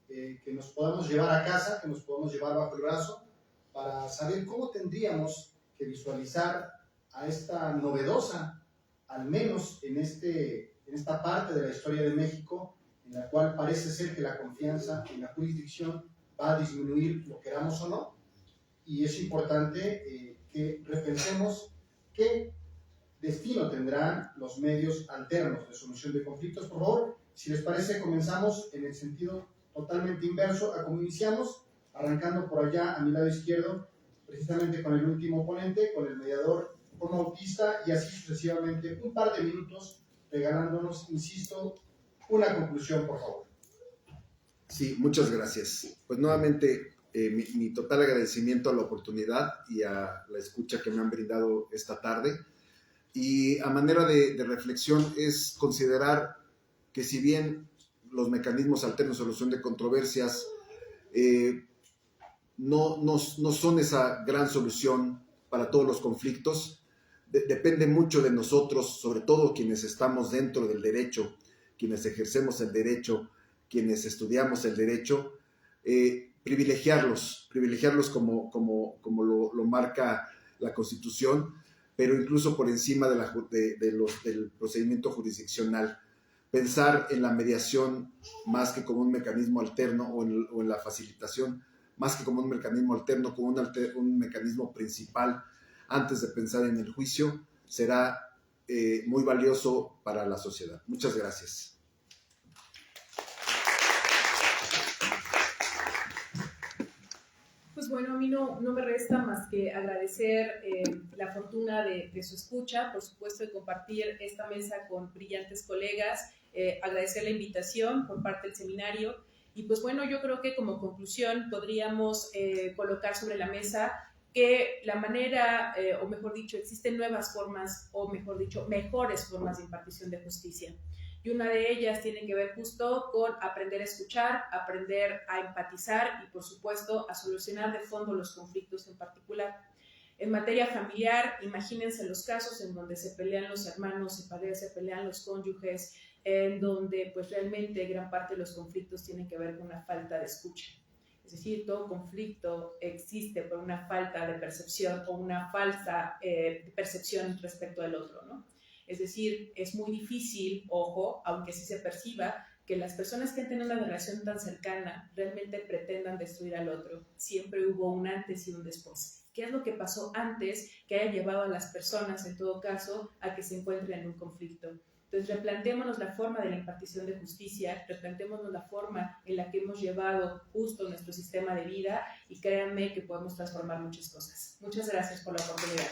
que nos podamos llevar a casa, que nos podamos llevar bajo el brazo, para saber cómo tendríamos que visualizar a esta novedosa, al menos en esta parte de la historia de México, en la cual parece ser que la confianza en la jurisdicción va a disminuir, lo queramos o no, y es importante que repensemos qué destino tendrán los medios alternos de solución de conflictos. Por favor, si les parece, comenzamos en el sentido totalmente inverso a como iniciamos, arrancando por allá a mi lado izquierdo, precisamente con el último ponente, con el mediador como autista, y así sucesivamente, un par de minutos regalándonos, insisto, una conclusión, por favor. Sí, muchas gracias. Pues nuevamente, mi total agradecimiento a la oportunidad y a la escucha que me han brindado esta tarde. Y a manera de reflexión es considerar que si bien los mecanismos alternos de solución de controversias no son esa gran solución para todos los conflictos, depende mucho de nosotros, sobre todo quienes estamos dentro del derecho, quienes ejercemos el derecho, quienes estudiamos el derecho, privilegiarlos como lo marca la Constitución, pero incluso por encima del procedimiento jurisdiccional. Pensar en la mediación más que como un mecanismo alterno o en la facilitación más que como un mecanismo alterno, como un mecanismo principal antes de pensar en el juicio, será muy valioso para la sociedad. Muchas gracias. Pues bueno, a mí no me resta más que agradecer la fortuna de su escucha, por supuesto de compartir esta mesa con brillantes colegas, agradecer la invitación por parte del seminario y pues bueno, yo creo que como conclusión podríamos colocar sobre la mesa que la manera, o mejor dicho, existen nuevas formas, o mejor dicho, mejores formas de impartición de justicia. Y una de ellas tiene que ver justo con aprender a escuchar, aprender a empatizar y, por supuesto, a solucionar de fondo los conflictos en particular. En materia familiar, imagínense los casos en donde se pelean los hermanos, se pelean los cónyuges, en donde pues realmente gran parte de los conflictos tienen que ver con una falta de escucha. Es decir, todo conflicto existe por una falta de percepción o una falsa percepción respecto del otro, ¿no? Es decir, es muy difícil, ojo, aunque sí se perciba, que las personas que han tenido una relación tan cercana realmente pretendan destruir al otro. Siempre hubo un antes y un después. ¿Qué es lo que pasó antes que haya llevado a las personas, en todo caso, a que se encuentren en un conflicto? Entonces, replantémonos la forma de la impartición de justicia, replantémonos la forma en la que hemos llevado justo nuestro sistema de vida y créanme que podemos transformar muchas cosas. Muchas gracias por la oportunidad.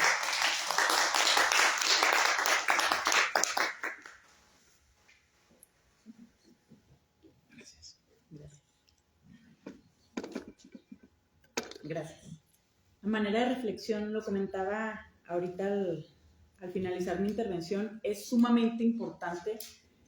Gracias. A manera de reflexión, lo comentaba ahorita al finalizar mi intervención, es sumamente importante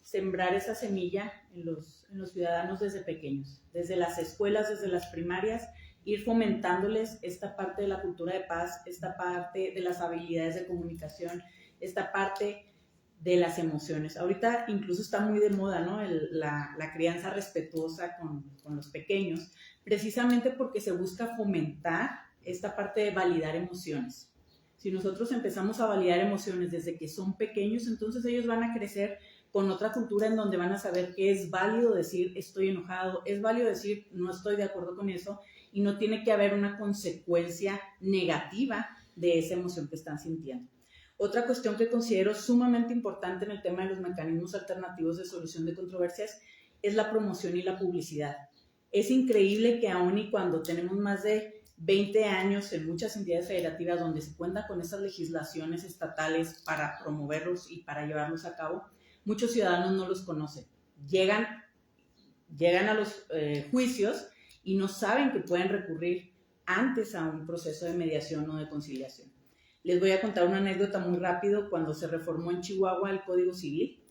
sembrar esa semilla en los ciudadanos desde pequeños, desde las escuelas, desde las primarias, ir fomentándoles esta parte de la cultura de paz, esta parte de las habilidades de comunicación, esta parte de las emociones. Ahorita incluso está muy de moda, ¿no? La crianza respetuosa con los pequeños, precisamente porque se busca fomentar esta parte de validar emociones. Si nosotros empezamos a validar emociones desde que son pequeños, entonces ellos van a crecer con otra cultura en donde van a saber que es válido decir estoy enojado, es válido decir no estoy de acuerdo con eso, y no tiene que haber una consecuencia negativa de esa emoción que están sintiendo. Otra cuestión que considero sumamente importante en el tema de los mecanismos alternativos de solución de controversias es la promoción y la publicidad. Es increíble que aun y cuando tenemos más de 20 años en muchas entidades federativas donde se cuenta con esas legislaciones estatales para promoverlos y para llevarlos a cabo, muchos ciudadanos no los conocen. Llegan a los juicios y no saben que pueden recurrir antes a un proceso de mediación o de conciliación. Les voy a contar una anécdota muy rápido. Cuando se reformó en Chihuahua el Código Civil,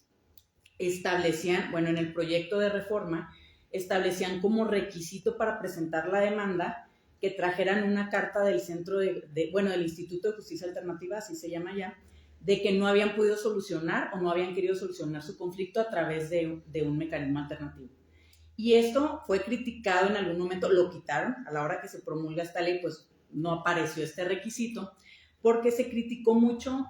en el proyecto de reforma, establecían como requisito para presentar la demanda que trajeran una carta del del Instituto de Justicia Alternativa, así se llama ya, de que no habían podido solucionar o no habían querido solucionar su conflicto a través de un mecanismo alternativo. Y esto fue criticado en algún momento, lo quitaron, a la hora que se promulga esta ley, pues no apareció este requisito, porque se criticó mucho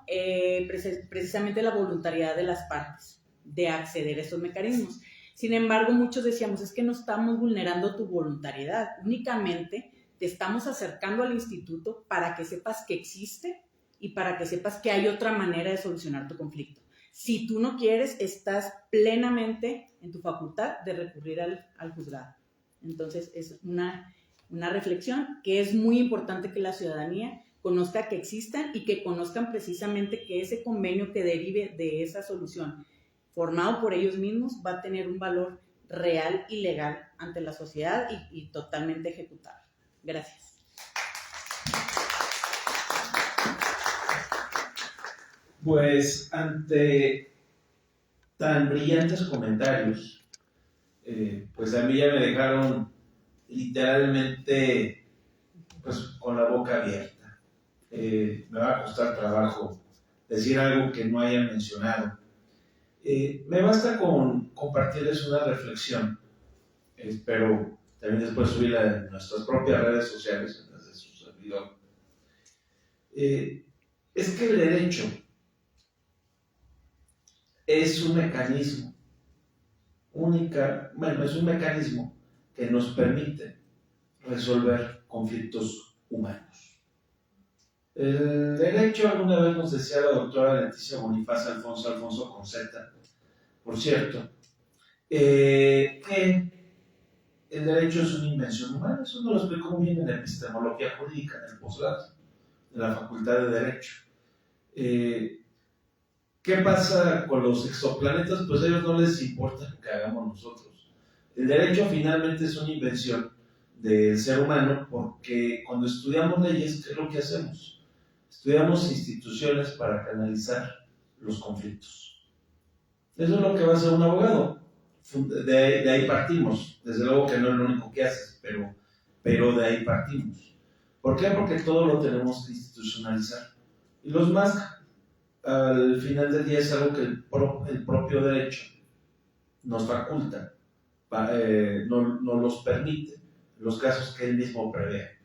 precisamente la voluntariedad de las partes de acceder a estos mecanismos. Sin embargo, muchos decíamos, es que no estamos vulnerando tu voluntariedad, únicamente te estamos acercando al instituto para que sepas que existe y para que sepas que hay otra manera de solucionar tu conflicto. Si tú no quieres, estás plenamente en tu facultad de recurrir al juzgado. Entonces, es una reflexión que es muy importante que la ciudadanía conozca que existan y que conozcan precisamente que ese convenio que derive de esa solución formado por ellos mismos va a tener un valor real y legal ante la sociedad y totalmente ejecutable. Gracias. Pues ante tan brillantes comentarios, pues a mí ya me dejaron literalmente pues con la boca abierta. Me va a costar trabajo decir algo que no hayan mencionado. Me basta con compartirles una reflexión. Espero también después subirla en nuestras propias redes sociales, en las de su servidor. Es que el derecho es un mecanismo es un mecanismo que nos permite resolver conflictos humanos. El derecho, alguna vez nos decía la doctora Leticia Bonifaz Alfonso con Z, por cierto, que el derecho es una invención humana. Eso nos lo explicó muy bien en la epistemología jurídica, en el posgrado de la Facultad de Derecho. ¿Qué pasa con los exoplanetas? Pues a ellos no les importa lo que hagamos nosotros. El derecho finalmente es una invención del ser humano, porque cuando estudiamos leyes, ¿qué es lo que hacemos? Estudiamos instituciones para canalizar los conflictos. Eso es lo que va a hacer un abogado. De ahí partimos. Desde luego que no es lo único que haces, pero de ahí partimos. ¿Por qué? Porque todo lo tenemos que institucionalizar. Y los más, al final del día, es algo que el propio derecho nos faculta, nos los permite, en los casos que él mismo prevé.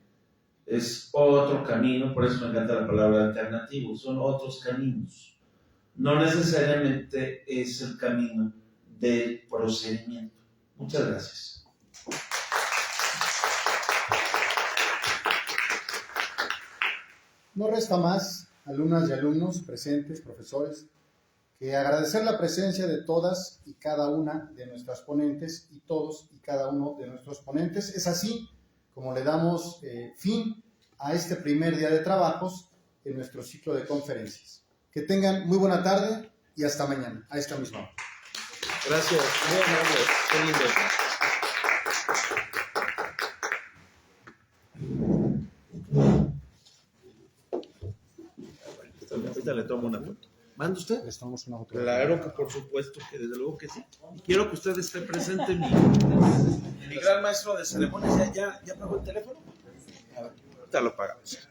Es otro camino, por eso me encanta la palabra alternativo, son otros caminos. No necesariamente es el camino del procedimiento. Muchas gracias. No resta más, alumnas y alumnos presentes, profesores, que agradecer la presencia de todas y cada una de nuestras ponentes y todos y cada uno de nuestros ponentes. Es así como le damos fin a este primer día de trabajos en nuestro ciclo de conferencias. Que tengan muy buena tarde y hasta mañana, a esta misma hora. Gracias. Muy amable. Qué lindo. Ahorita le tomo una foto. ¿Manda usted? Les tomamos una foto. Claro que por supuesto, que desde luego que sí. Y quiero que usted esté presente, mi gran maestro de ceremonias. ¿Ya pagó el teléfono? A ver, ahorita lo pagamos.